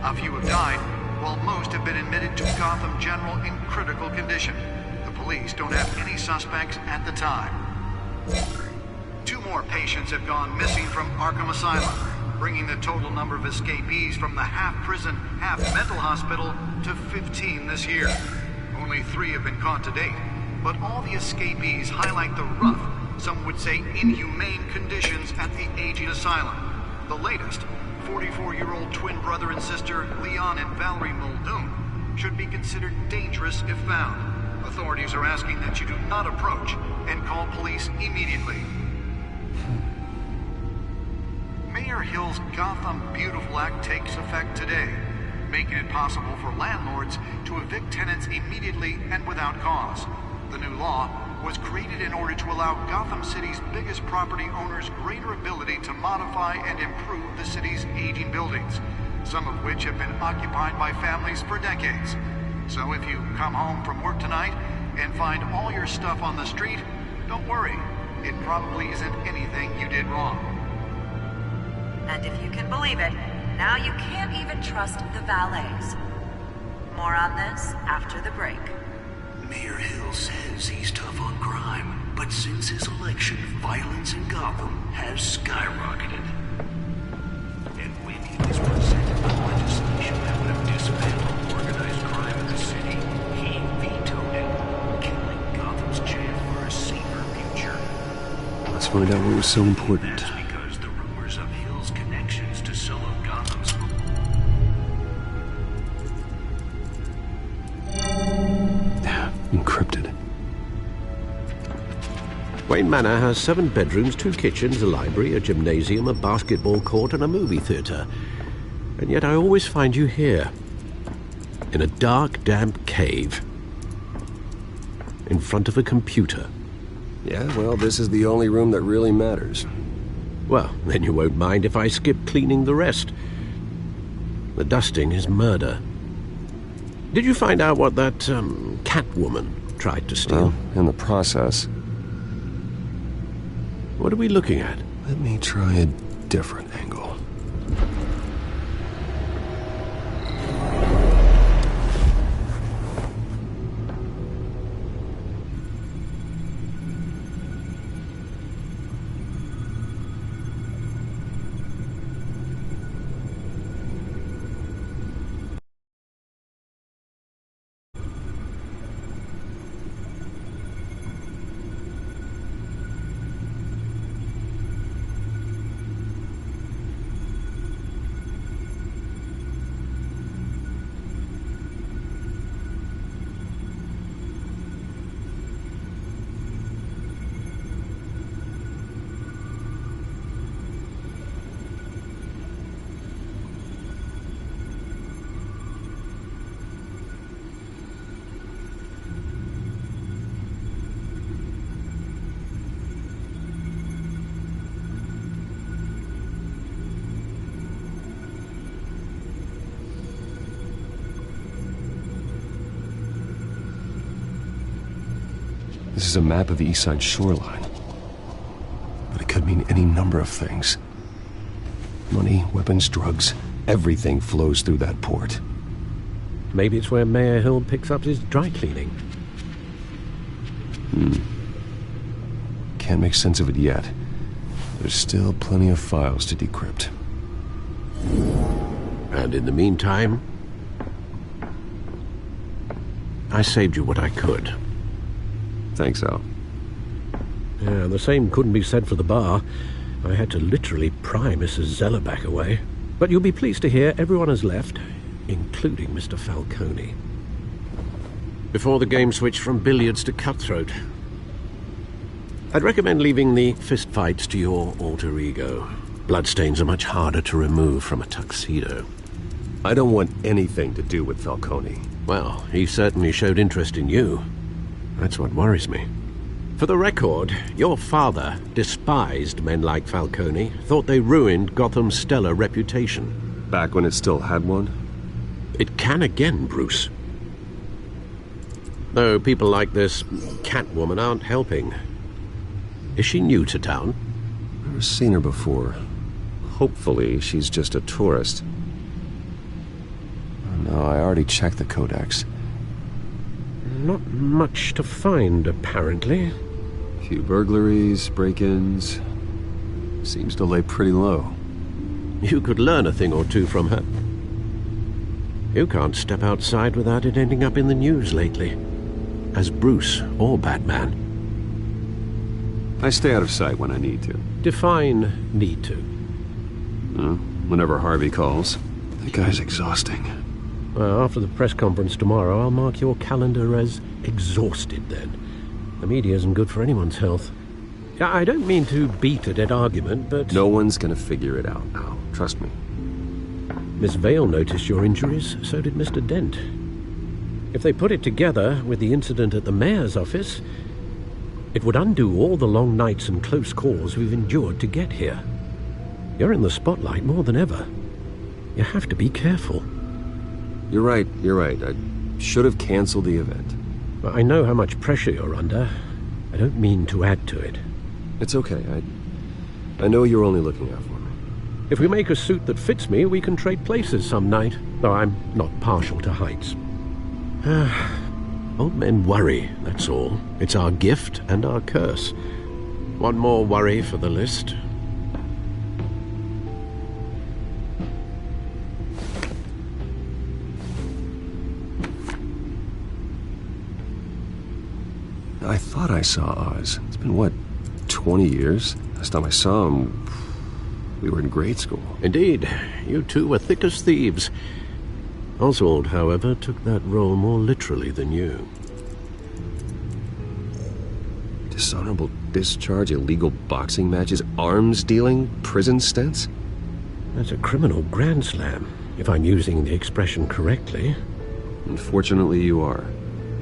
A few have died, while most have been admitted to Gotham General in critical condition. The police don't have any suspects at the time. 2 more patients have gone missing from Arkham Asylum, bringing the total number of escapees from the half-prison, half-mental hospital to 15 this year. Only 3 have been caught to date, but all the escapees highlight the rough, some would say inhumane conditions at the aging asylum. The latest, 44-year-old twin brother and sister Leon and Valerie Muldoon, should be considered dangerous if found. Authorities are asking that you do not approach and call police immediately. Mayor Hill's Gotham Beautiful Act takes effect today, making it possible for landlords to evict tenants immediately and without cause. The new law was created in order to allow Gotham City's biggest property owners greater ability to modify and improve the city's aging buildings, some of which have been occupied by families for decades. So if you come home from work tonight and find all your stuff on the street, don't worry. It probably isn't anything you did wrong. And if you can believe it, now you can't even trust the valets. More on this after the break. Mayor Hill says he's tough on crime, but since his election, violence in Gotham has skyrocketed. And when he was presented with legislation that would have dismantled organized crime in the city, he vetoed it, killing Gotham's chance for a safer future. Let's find out what was so important. That's because the rumors of Hill's connections to some of Gotham's... Encrypted. Wayne Manor has 7 bedrooms, 2 kitchens, a library, a gymnasium, a basketball court, and a movie theater. And yet I always find you here, in a dark, damp cave, in front of a computer. Yeah, well, this is the only room that really matters. Well, then you won't mind if I skip cleaning the rest. The dusting is murder. Did you find out what that, Catwoman tried to steal? Well, in the process. What are we looking at? Let me try a different angle. This is a map of the East Side shoreline. But it could mean any number of things. Money, weapons, drugs, everything flows through that port. Maybe it's where Mayor Hill picks up his dry cleaning. Can't make sense of it yet. There's still plenty of files to decrypt. And in the meantime, I saved you what I could. Thanks, Al. Yeah, the same couldn't be said for the bar. I had to literally pry Mrs. Zeller back away. But you'll be pleased to hear everyone has left, including Mr. Falcone. Before the game switched from billiards to cutthroat. I'd recommend leaving the fistfights to your alter ego. Bloodstains are much harder to remove from a tuxedo. I don't want anything to do with Falcone. Well, he certainly showed interest in you. That's what worries me. For the record, your father despised men like Falcone, thought they ruined Gotham's stellar reputation. Back when it still had one? It can again, Bruce. Though people like this Catwoman aren't helping. Is she new to town? Never seen her before. Hopefully, she's just a tourist. Oh, no, I already checked the codex. Not much to find, apparently. Few burglaries, break-ins. Seems to lay pretty low. You could learn a thing or two from her. You can't step outside without it ending up in the news lately. As Bruce or Batman. I stay out of sight when I need to. Define need to. Whenever Harvey calls. That guy's exhausting. Well, after the press conference tomorrow, I'll mark your calendar as exhausted then. The media isn't good for anyone's health. I don't mean to beat a dead argument, but... No one's gonna figure it out now. Trust me. Miss Vale noticed your injuries, so did Mr. Dent. If they put it together with the incident at the mayor's office, it would undo all the long nights and close calls we've endured to get here. You're in the spotlight more than ever. You have to be careful. You're right. I should have canceled the event. I know how much pressure you're under. I don't mean to add to it. It's okay. I know you're only looking out for me. If we make a suit that fits me, we can trade places some night, though I'm not partial to heights. Old men worry, that's all. It's our gift and our curse. One more worry for the list. I thought I saw Oz. It's been, what, 20 years? Last time I saw him, we were in grade school. Indeed. You two were thick as thieves. Oswald, however, took that role more literally than you. Dishonorable discharge, illegal boxing matches, arms dealing, prison stints? That's a criminal grand slam, if I'm using the expression correctly. Unfortunately, you are.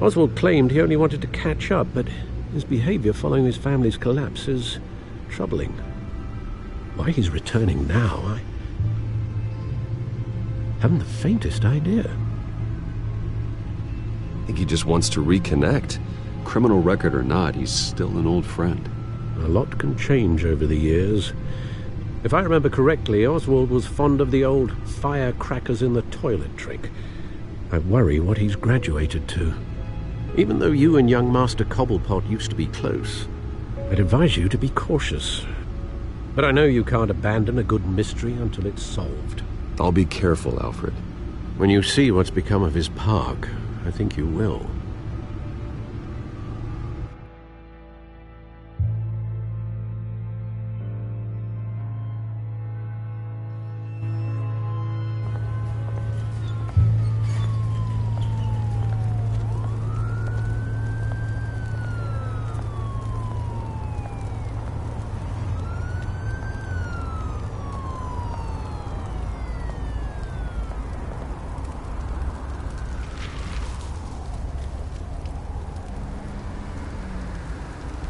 Oswald claimed he only wanted to catch up, but his behavior following his family's collapse is troubling. Why he's returning now, I haven't the faintest idea. I think he just wants to reconnect. Criminal record or not, he's still an old friend. A lot can change over the years. If I remember correctly, Oswald was fond of the old firecrackers in the toilet trick. I worry what he's graduated to. Even though you and young Master Cobblepot used to be close, I'd advise you to be cautious. But I know you can't abandon a good mystery until it's solved. I'll be careful, Alfred. When you see what's become of his park, I think you will.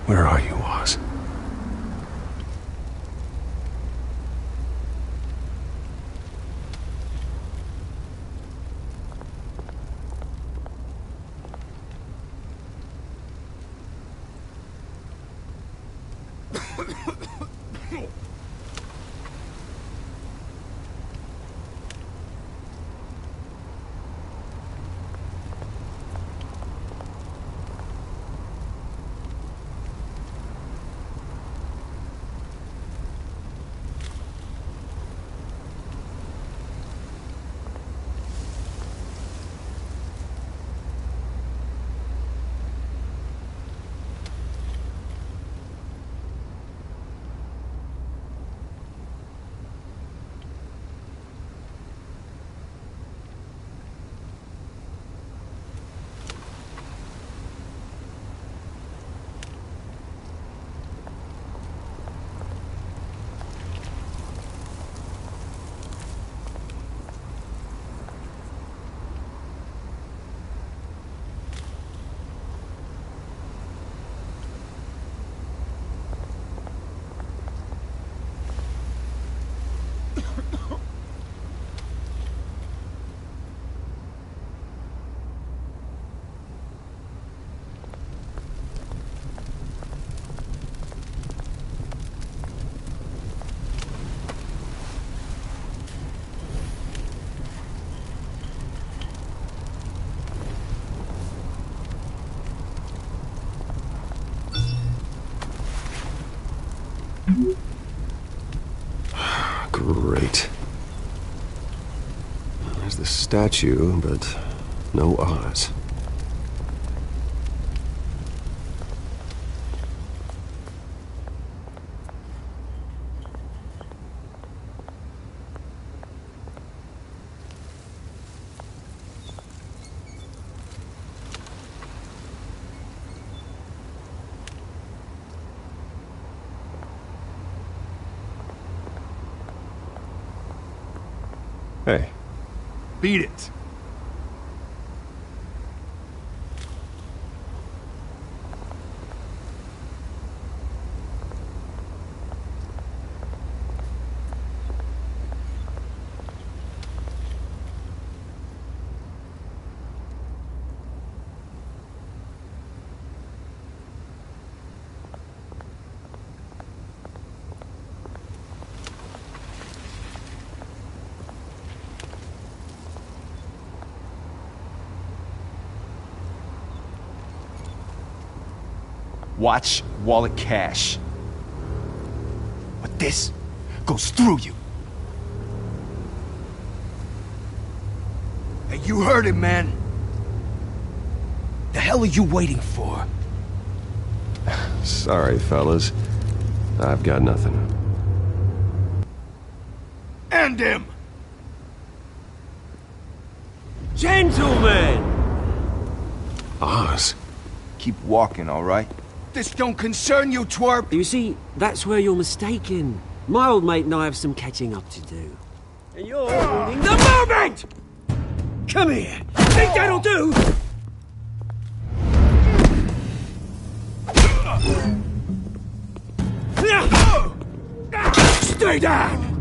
Where are you, Oz? Great. There's the statue, but no Oz. Hey. Beat it. Watch wallet cash. But this goes through you. Hey, you heard it, man. The hell are you waiting for? Sorry, fellas. I've got nothing. End him! Gentlemen! Oz. Keep walking, all right? This don't concern you, twerp! You see, that's where you're mistaken. My old mate and I have some catching up to do. And you're ruining the moment! Come here! Think that'll do? Stay down!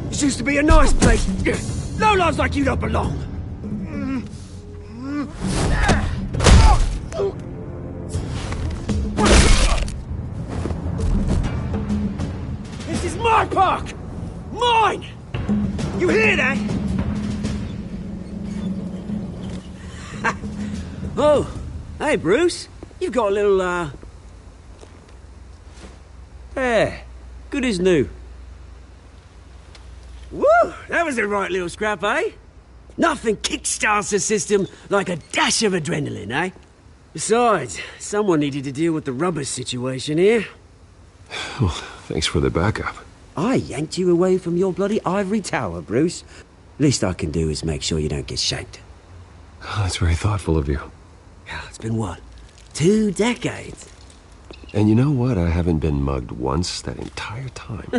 This used to be a nice place. Lowlifes like you don't belong. This is my park! Mine! You hear that? Oh, hey, Bruce. You've got a little, Yeah, good as new. Woo! That was a right little scrap, eh? Nothing kickstarts the system like a dash of adrenaline, eh? Besides, someone needed to deal with the rubber situation here. Well, thanks for the backup. I yanked you away from your bloody ivory tower, Bruce. Least I can do is make sure you don't get shanked. Oh, that's very thoughtful of you. It's been what? 2 decades? And you know what? I haven't been mugged once that entire time.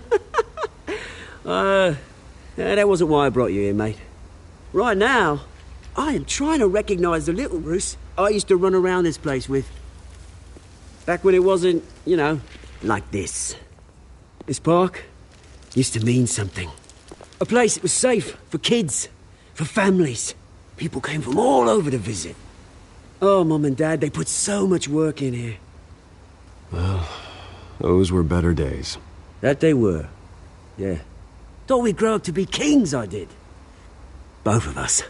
That wasn't why I brought you here, mate. Right now, I am trying to recognize the little Bruce I used to run around this place with. Back when it wasn't, you know, like this. This park used to mean something. A place that was safe for kids, for families. People came from all over to visit. Oh, Mum and Dad, they put so much work in here. Well, those were better days. That they were. Yeah. Thought we'd grow up to be kings, I did. Both of us.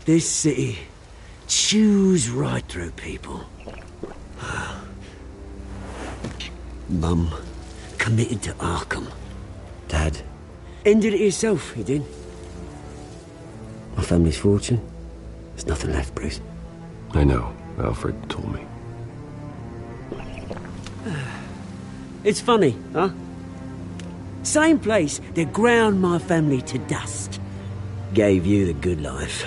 This city chews right through people. Mum committed to Arkham. Dad ended it himself, he did. My family's fortune. There's nothing left, Bruce. I know. Alfred told me. It's funny, huh? Same place that ground my family to dust. Gave you the good life.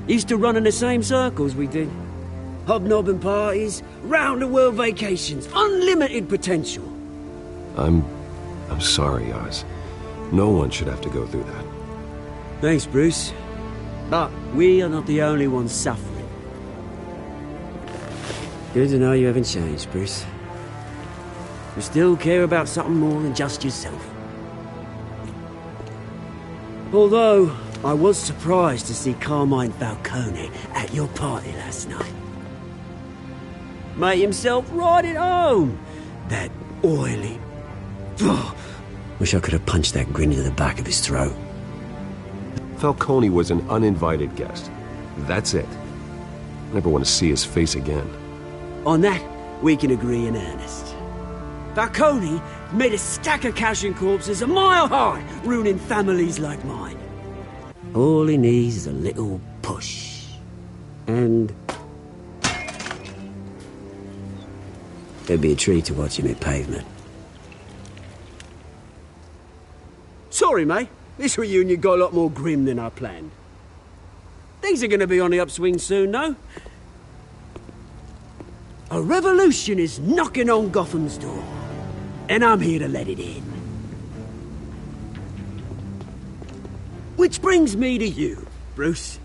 Used to run in the same circles we did. Hobnobbing parties, round-the-world vacations, unlimited potential. I'm sorry, Oz. No one should have to go through that. Thanks, Bruce. But we are not the only ones suffering. Good to know you haven't changed, Bruce. You still care about something more than just yourself. Although, I was surprised to see Carmine Falcone at your party last night. Made himself right at home. That oily... Wish I could have punched that grin into the back of his throat. Falcone was an uninvited guest. That's it. Never want to see his face again. On that, we can agree in earnest. Falcone made a stack of cash and corpses a mile high, ruining families like mine. All he needs is a little push. And... it'd be a treat to watch him hit pavement. Sorry, mate. This reunion got a lot more grim than I planned. Things are gonna be on the upswing soon, though. A revolution is knocking on Gotham's door. And I'm here to let it in. Which brings me to you, Bruce.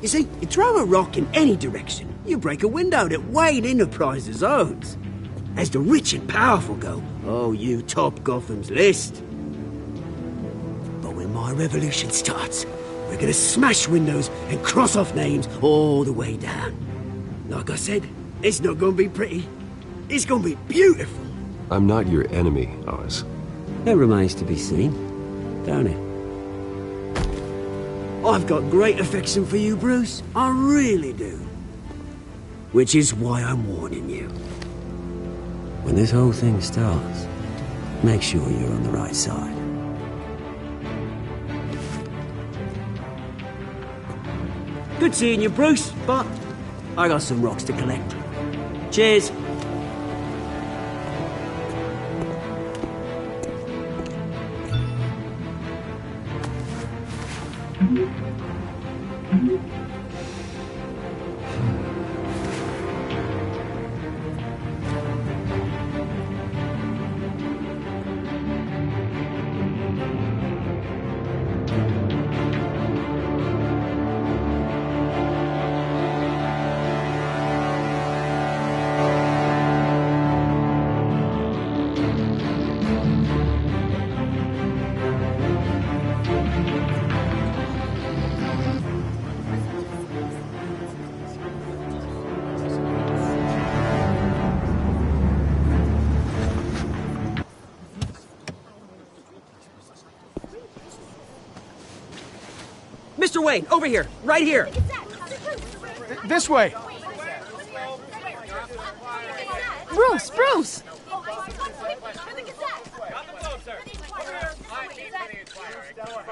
You see, you throw a rock in any direction, you break a window that Wayne Enterprises owns. As the rich and powerful go, oh, you top Gotham's list. But when my revolution starts, we're gonna smash windows and cross off names all the way down. Like I said, it's not gonna be pretty. It's gonna be beautiful. I'm not your enemy, Oz. That remains to be seen, don't it? I've got great affection for you, Bruce. I really do. Which is why I'm warning you. When this whole thing starts, make sure you're on the right side. Good seeing you, Bruce, but I got some rocks to collect. Cheers. Mr. Wayne, over here, right here. This way. Bruce, Bruce!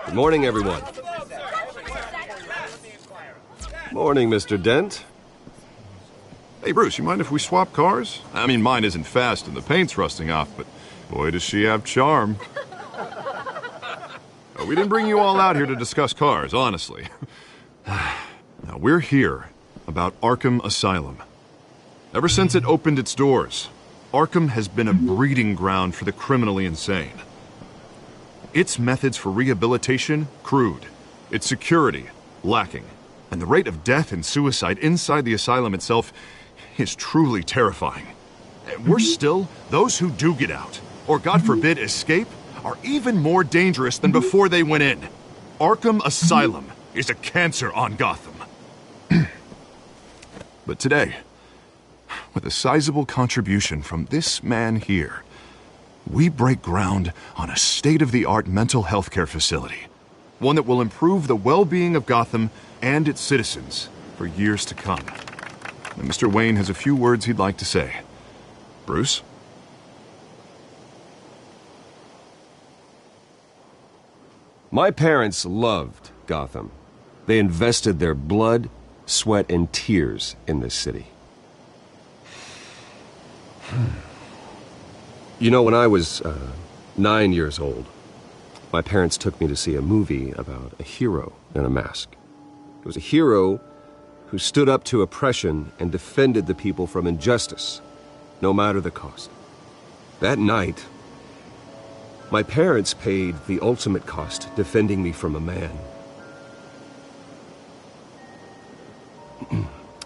Good morning, everyone. Morning, Mr. Dent. Hey, Bruce, you mind if we swap cars? I mean, mine isn't fast and the paint's rusting off, but boy, does she have charm. We didn't bring you all out here to discuss cars, honestly. Now, we're here about Arkham Asylum. Ever since it opened its doors, Arkham has been a breeding ground for the criminally insane. Its methods for rehabilitation, crude. Its security, lacking. And the rate of death and suicide inside the asylum itself is truly terrifying. And worse still, those who do get out, or God forbid escape, are even more dangerous than before they went in. Arkham Asylum is a cancer on Gotham. But today, with a sizable contribution from this man here, we break ground on a state-of-the-art mental health care facility. One that will improve the well-being of Gotham and its citizens for years to come. And Mr. Wayne has a few words he'd like to say. Bruce? My parents loved Gotham. They invested their blood, sweat, and tears in this city. You know, when I was 9 years old, my parents took me to see a movie about a hero in a mask. It was a hero who stood up to oppression and defended the people from injustice, no matter the cost. That night, my parents paid the ultimate cost defending me from a man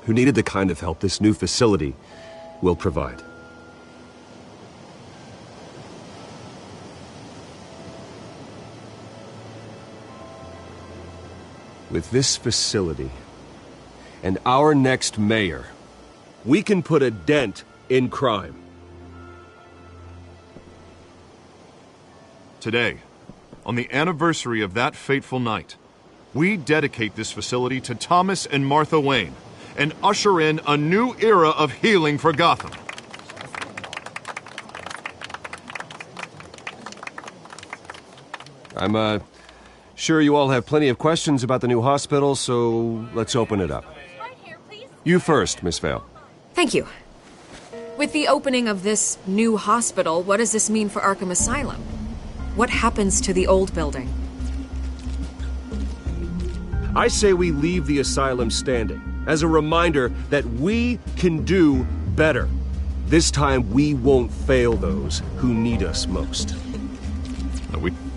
who needed the kind of help this new facility will provide. With this facility and our next mayor, we can put a dent in crime. Today, on the anniversary of that fateful night, we dedicate this facility to Thomas and Martha Wayne and usher in a new era of healing for Gotham. I'm, sure you all have plenty of questions about the new hospital, so let's open it up. You first, Miss Vale. Thank you. With the opening of this new hospital, what does this mean for Arkham Asylum? What happens to the old building? I say we leave the asylum standing, as a reminder that we can do better. This time we won't fail those who need us most.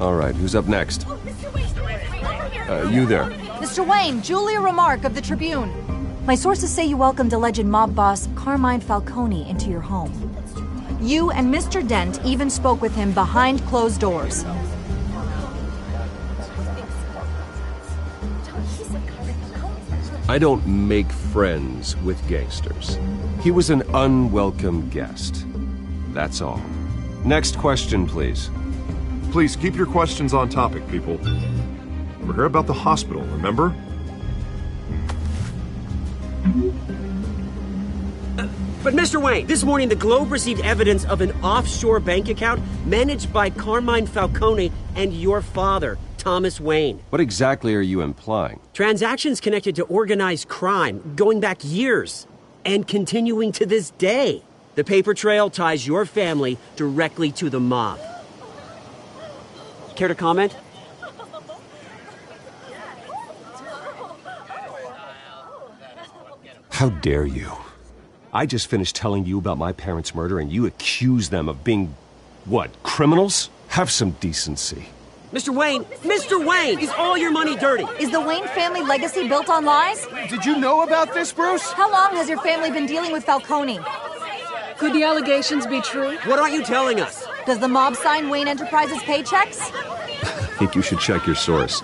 All right, who's up next? You there. Mr. Wayne, Julia Remark of the Tribune. My sources say you welcomed alleged mob boss Carmine Falcone into your home. You and Mr. Dent even spoke with him behind closed doors. I don't make friends with gangsters. He was an unwelcome guest. That's all. Next question, please. Please keep your questions on topic, people. We're here about the hospital, remember? But Mr. Wayne, this morning the Globe received evidence of an offshore bank account managed by Carmine Falcone and your father, Thomas Wayne. What exactly are you implying? Transactions connected to organized crime going back years and continuing to this day. The paper trail ties your family directly to the mob. Care to comment? How dare you? I just finished telling you about my parents' murder and you accuse them of being, what, criminals? Have some decency. Mr. Wayne, is all your money dirty? Is the Wayne family legacy built on lies? Did you know about this, Bruce? How long has your family been dealing with Falcone? Could the allegations be true? What aren't you telling us? Does the mob sign Wayne Enterprises paychecks? I think you should check your source.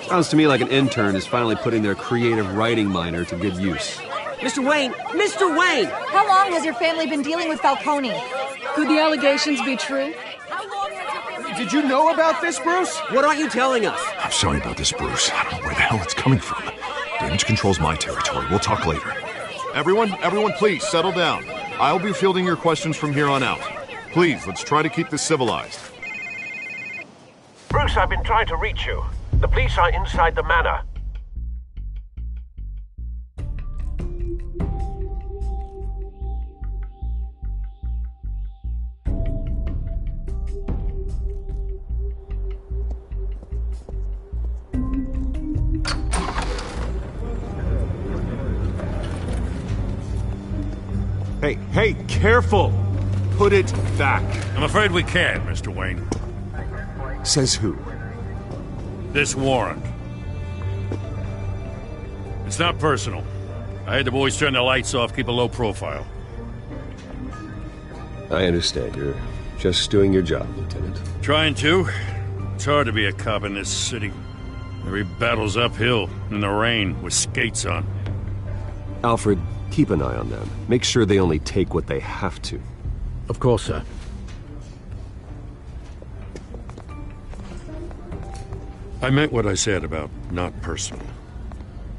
Sounds to me like an intern is finally putting their creative writing minor to good use. Mr. Wayne! How long has your family been dealing with Falcone? Could the allegations be true? Did you know about this, Bruce? What aren't you telling us? I'm sorry about this, Bruce. I don't know where the hell it's coming from. Damage control's my territory. We'll talk later. Everyone, please, settle down. I'll be fielding your questions from here on out. Please, let's try to keep this civilized. Bruce, I've been trying to reach you. The police are inside the manor. Hey, careful! Put it back. I'm afraid we can't, Mr. Wayne. Says who? This warrant. It's not personal. I had the boys turn the lights off, keep a low profile. I understand. You're just doing your job, Lieutenant. Trying to. It's hard to be a cop in this city. Every battle's uphill, in the rain, with skates on. Alfred, keep an eye on them. Make sure they only take what they have to. Of course, sir. I meant what I said about not personal.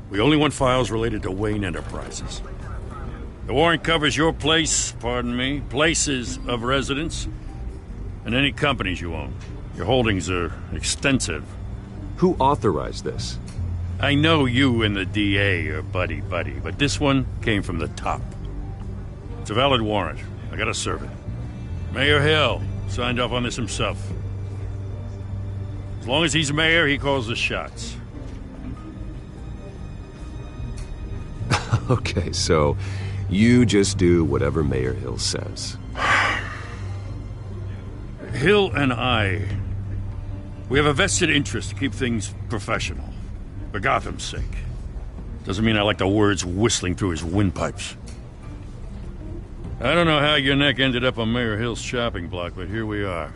We only want files related to Wayne Enterprises. The warrant covers your places of residence, and any companies you own. Your holdings are extensive. Who authorized this? I know you and the DA are buddy-buddy, but this one came from the top. It's a valid warrant. I gotta serve it. Mayor Hill signed off on this himself. As long as he's mayor, he calls the shots. Okay, so you just do whatever Mayor Hill says. Hill and we have a vested interest to keep things professional. For Gotham's sake. Doesn't mean I like the words whistling through his windpipes. I don't know how your neck ended up on Mayor Hill's chopping block, but here we are.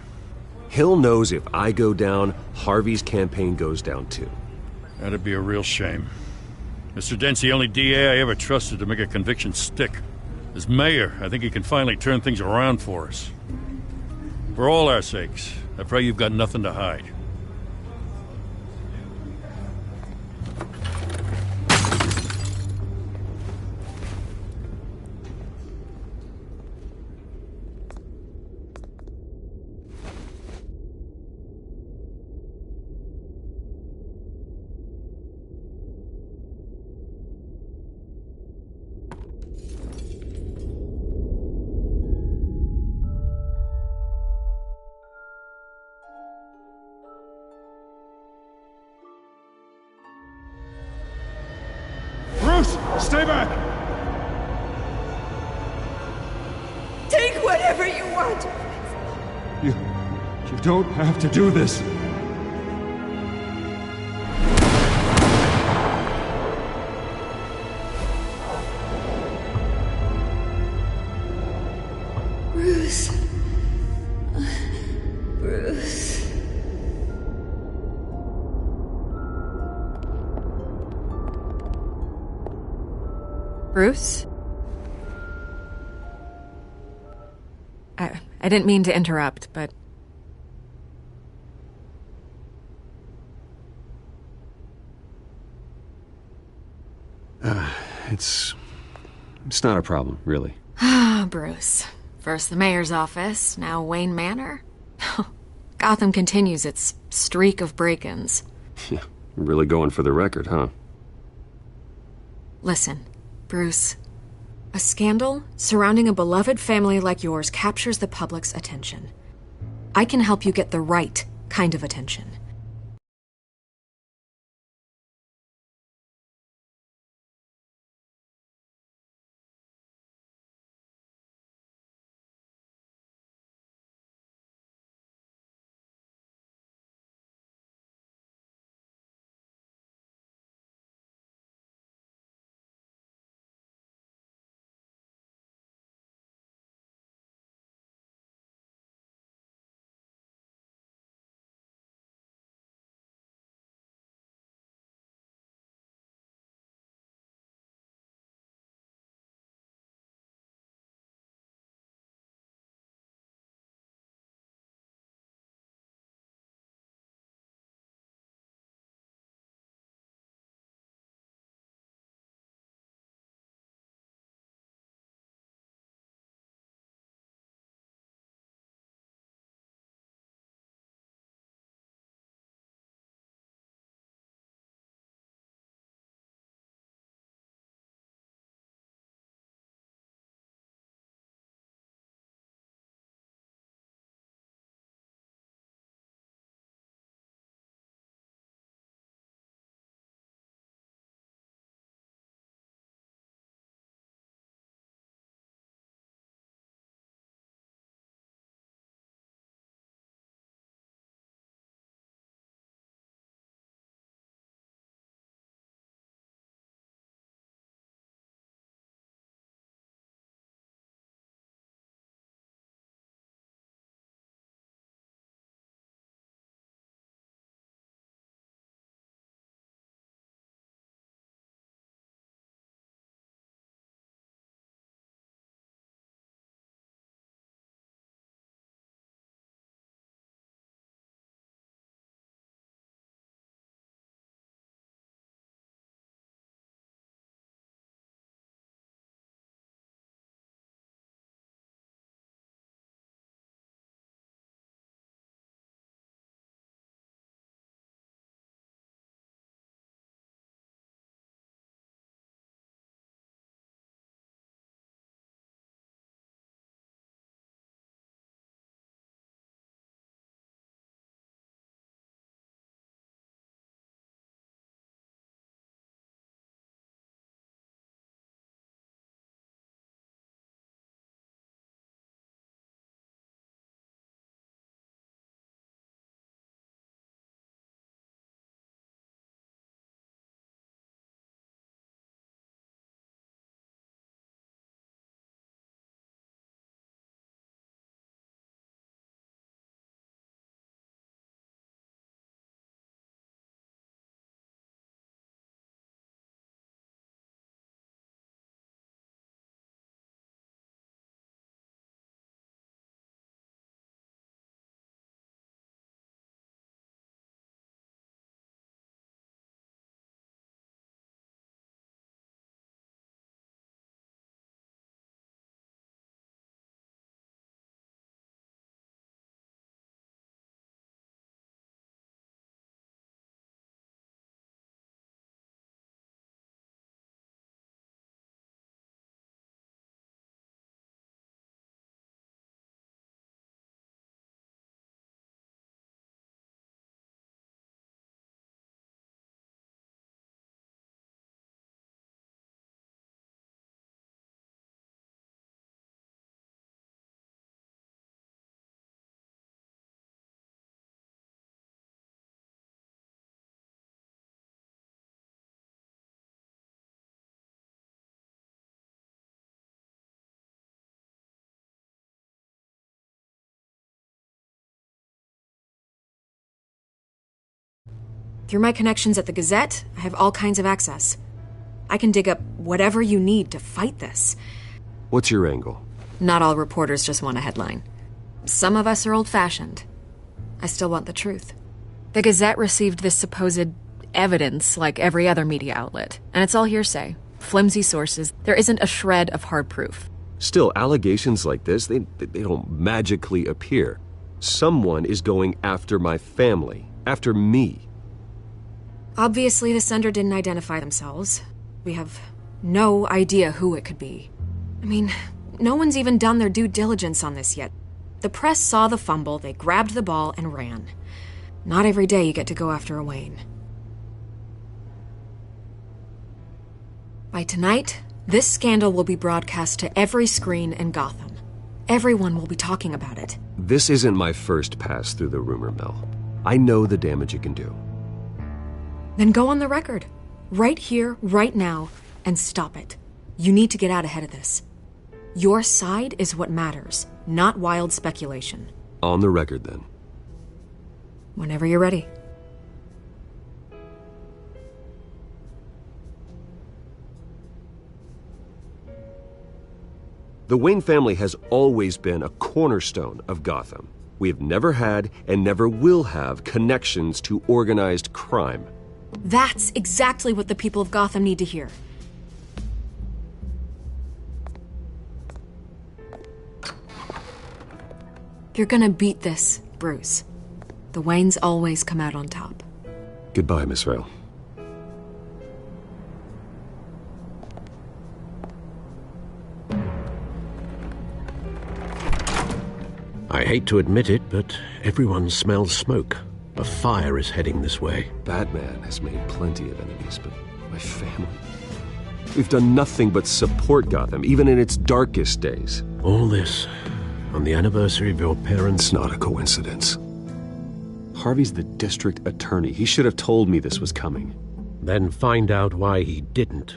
Hill knows if I go down, Harvey's campaign goes down too. That'd be a real shame. Mr. Dent's the only DA I ever trusted to make a conviction stick. As mayor, I think he can finally turn things around for us. For all our sakes, I pray you've got nothing to hide. Bruce, stay back! Take whatever you want. You don't have to do this. Bruce. Bruce. Bruce? I didn't mean to interrupt, but... It's not a problem, really. Ah, Bruce. First the mayor's office, now Wayne Manor. Gotham continues its streak of break-ins. Yeah, really going for the record, huh? Listen, Bruce. A scandal surrounding a beloved family like yours captures the public's attention. I can help you get the right kind of attention. Through my connections at the Gazette, I have all kinds of access. I can dig up whatever you need to fight this. What's your angle? Not all reporters just want a headline. Some of us are old-fashioned. I still want the truth. The Gazette received this supposed evidence like every other media outlet, and it's all hearsay. Flimsy sources. There isn't a shred of hard proof. Still, allegations like this, they don't magically appear. Someone is going after my family, after me. Obviously, the sender didn't identify themselves. We have no idea who it could be. I mean, no one's even done their due diligence on this yet. The press saw the fumble, they grabbed the ball and ran. Not every day you get to go after a Wayne. By tonight, this scandal will be broadcast to every screen in Gotham. Everyone will be talking about it. This isn't my first pass through the rumor mill. I know the damage it can do. Then go on the record. Right here, right now, and stop it. You need to get out ahead of this. Your side is what matters, not wild speculation. On the record, then. Whenever you're ready. The Wayne family has always been a cornerstone of Gotham. We have never had and never will have connections to organized crime. That's exactly what the people of Gotham need to hear. You're gonna beat this, Bruce. The Waynes always come out on top. Goodbye, Miss Vale. I hate to admit it, but everyone smells smoke. A fire is heading this way. Batman has made plenty of enemies, but my family... We've done nothing but support Gotham, even in its darkest days. All this on the anniversary of your parents'... It's not a coincidence. Harvey's the district attorney. He should have told me this was coming. Then find out why he didn't.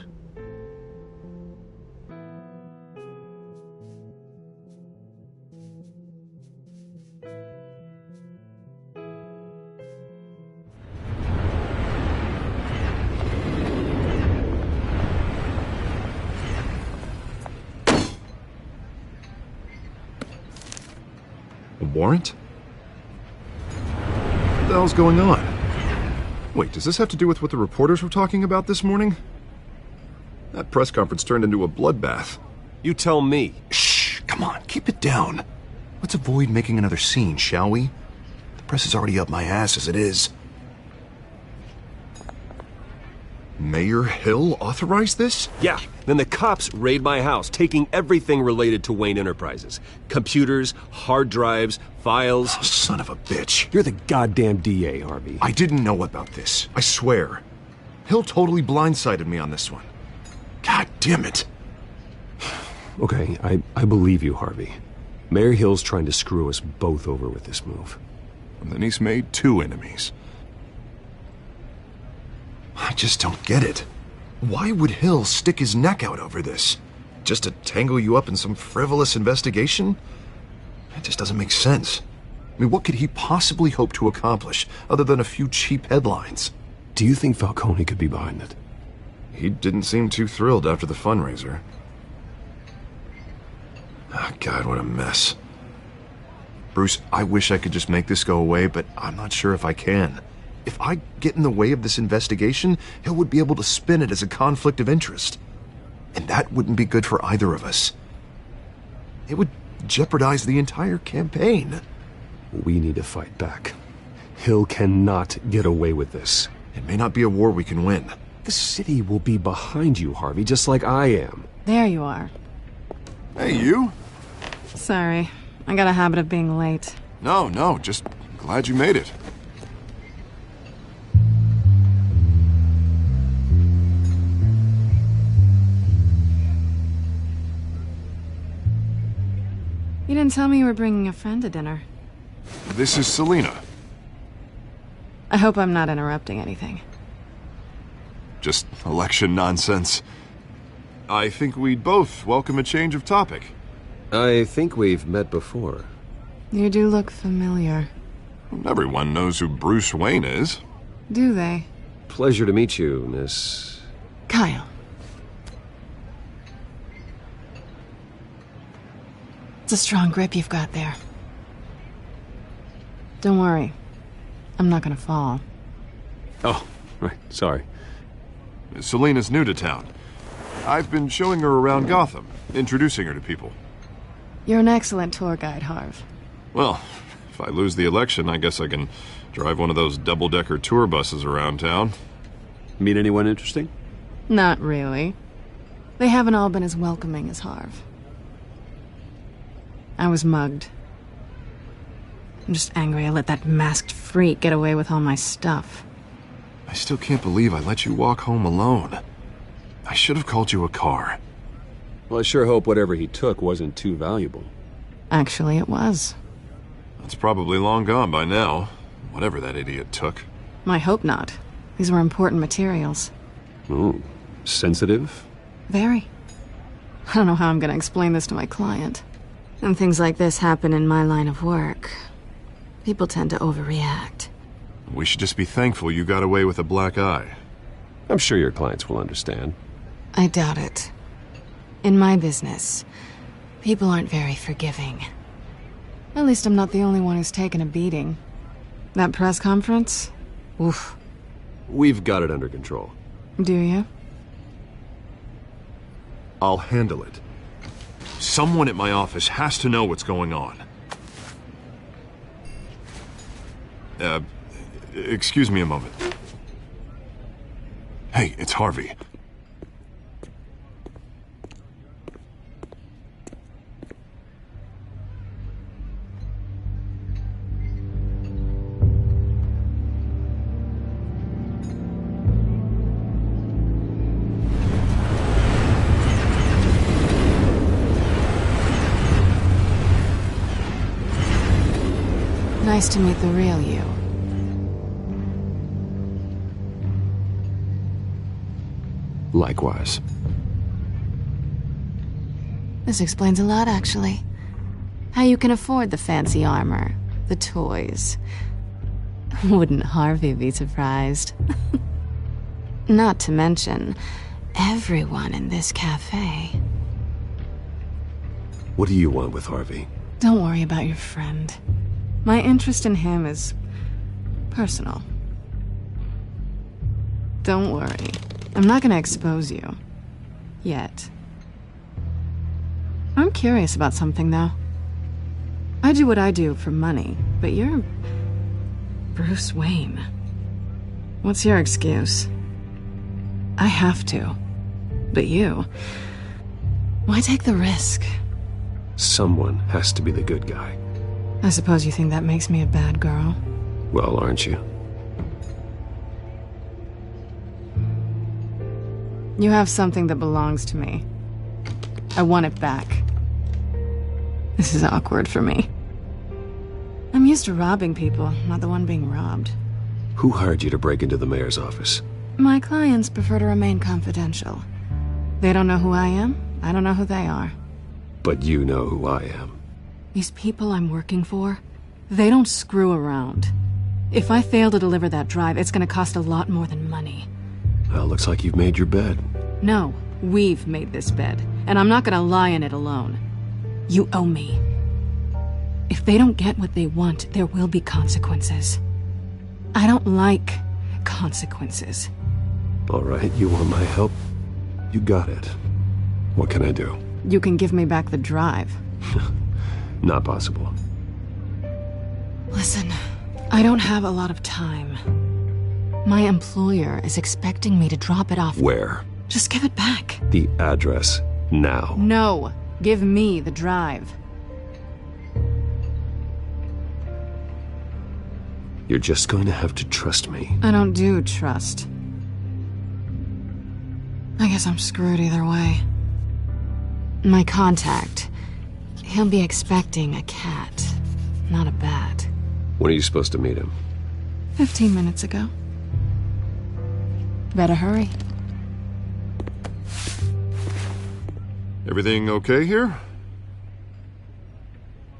Warrant? What the hell's going on? Wait, does this have to do with what the reporters were talking about this morning? That press conference turned into a bloodbath. You tell me. Shh, come on, keep it down. Let's avoid making another scene, shall we? The press is already up my ass as it is. Mayor Hill authorized this? Yeah, then the cops raid my house, taking everything related to Wayne Enterprises. Computers, hard drives, files. Oh, son of a bitch. You're the goddamn DA, Harvey. I didn't know about this. I swear. Hill totally blindsided me on this one. God damn it. Okay, I believe you, Harvey. Mayor Hill's trying to screw us both over with this move. And then he's made two enemies. I just don't get it. Why would Hill stick his neck out over this? Just to tangle you up in some frivolous investigation? It just doesn't make sense. I mean, what could he possibly hope to accomplish other than a few cheap headlines? Do you think Falcone could be behind it? He didn't seem too thrilled after the fundraiser. Oh, God, what a mess. Bruce, I wish I could just make this go away, but I'm not sure if I can. If I get in the way of this investigation, Hill would be able to spin it as a conflict of interest. And that wouldn't be good for either of us. It would jeopardize the entire campaign. We need to fight back. Hill cannot get away with this. It may not be a war we can win. The city will be behind you, Harvey, just like I am. There you are. Hey, you? Sorry. I got a habit of being late. No, just glad you made it. You didn't tell me you were bringing a friend to dinner. This is Selina. I hope I'm not interrupting anything. Just election nonsense. I think we'd both welcome a change of topic. I think we've met before. You do look familiar. Everyone knows who Bruce Wayne is. Do they? Pleasure to meet you, Miss... Kyle. It's a strong grip you've got there. Don't worry. I'm not gonna fall. Oh, right, sorry. Selena's new to town. I've been showing her around Gotham, introducing her to people. You're an excellent tour guide, Harv. Well, if I lose the election, I guess I can drive one of those double-decker tour buses around town. Meet anyone interesting? Not really. They haven't all been as welcoming as Harv. I was mugged. I'm just angry I let that masked freak get away with all my stuff. I still can't believe I let you walk home alone. I should have called you a car. Well, I sure hope whatever he took wasn't too valuable. Actually, it was. It's probably long gone by now, whatever that idiot took. I hope not. These were important materials. Ooh, sensitive? Very. I don't know how I'm gonna explain this to my client. When things like this happen in my line of work, people tend to overreact. We should just be thankful you got away with a black eye. I'm sure your clients will understand. I doubt it. In my business, people aren't very forgiving. At least I'm not the only one who's taken a beating. That press conference? Oof. We've got it under control. Do you? I'll handle it. Someone at my office has to know what's going on. Excuse me a moment. Hey, it's Harvey. Nice to meet the real you. Likewise. This explains a lot, actually. How you can afford the fancy armor, the toys. Wouldn't Harvey be surprised? Not to mention, everyone in this cafe. What do you want with Harvey? Don't worry about your friend. My interest in him is personal. Don't worry. I'm not gonna expose you. Yet. I'm curious about something, though. I do what I do for money, but you're... Bruce Wayne. What's your excuse? I have to. But you... Why take the risk? Someone has to be the good guy. I suppose you think that makes me a bad girl. Well, aren't you? You have something that belongs to me. I want it back. This is awkward for me. I'm used to robbing people, not the one being robbed. Who hired you to break into the mayor's office? My clients prefer to remain confidential. They don't know who I am, I don't know who they are. But you know who I am. These people I'm working for, they don't screw around. If I fail to deliver that drive, it's gonna cost a lot more than money. Well, looks like you've made your bed. No, we've made this bed, and I'm not gonna lie in it alone. You owe me. If they don't get what they want, there will be consequences. I don't like consequences. All right, you want my help? You got it. What can I do? You can give me back the drive. Not possible. Listen, I don't have a lot of time. My employer is expecting me to drop it off. Where? Just give it back. The address, now. No, give me the drive. You're just going to have to trust me. I don't do trust. I guess I'm screwed either way. My contact, he'll be expecting a cat, not a bat. When are you supposed to meet him? 15 minutes ago. Better hurry. Everything okay here?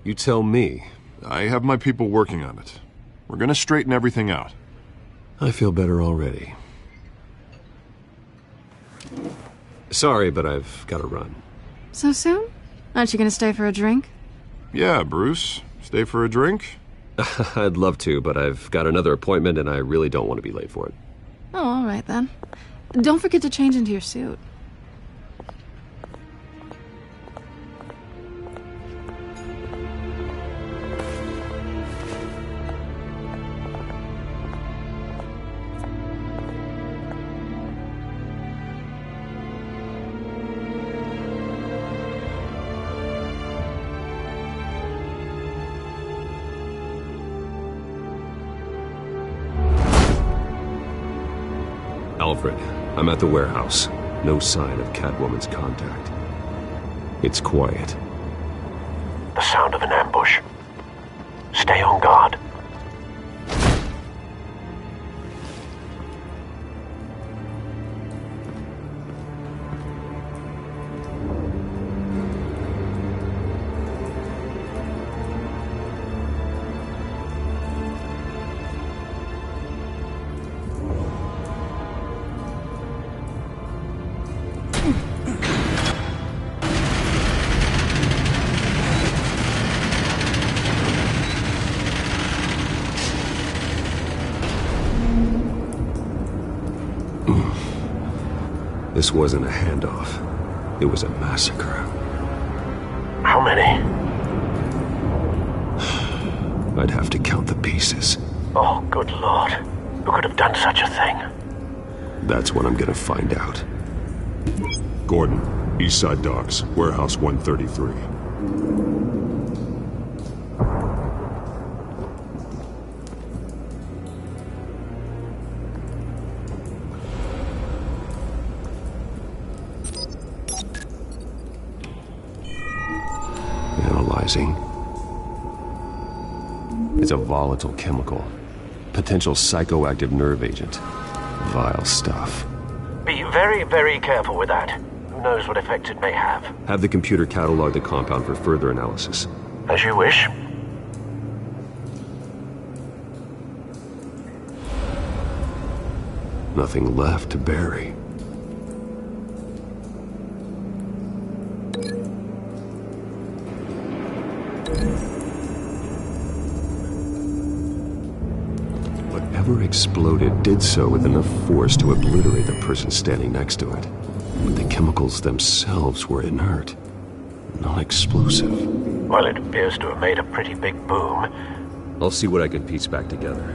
You tell me. I have my people working on it. We're gonna straighten everything out. I feel better already. Sorry, but I've got to run. So soon? Aren't you gonna stay for a drink? Yeah, Bruce. Stay for a drink? I'd love to, but I've got another appointment and I really don't want to be late for it. Oh, all right then. Don't forget to change into your suit. Alfred, I'm at the warehouse. No sign of Catwoman's contact. It's quiet. The sound of an ambush. Stay on guard. This wasn't a handoff. It was a massacre. How many? I'd have to count the pieces. Oh, good Lord. Who could have done such a thing? That's what I'm gonna find out. Gordon, Eastside Docks, Warehouse 133. Analyzing. It's a volatile chemical. Potential psychoactive nerve agent. Vile stuff. Be very, very careful with that. Who knows what effect it may have? Have the computer catalog the compound for further analysis. As you wish. Nothing left to bury. Whatever exploded did so with enough force to obliterate the person standing next to it. But the chemicals themselves were inert, non-explosive. Well, it appears to have made a pretty big boom. I'll see what I can piece back together.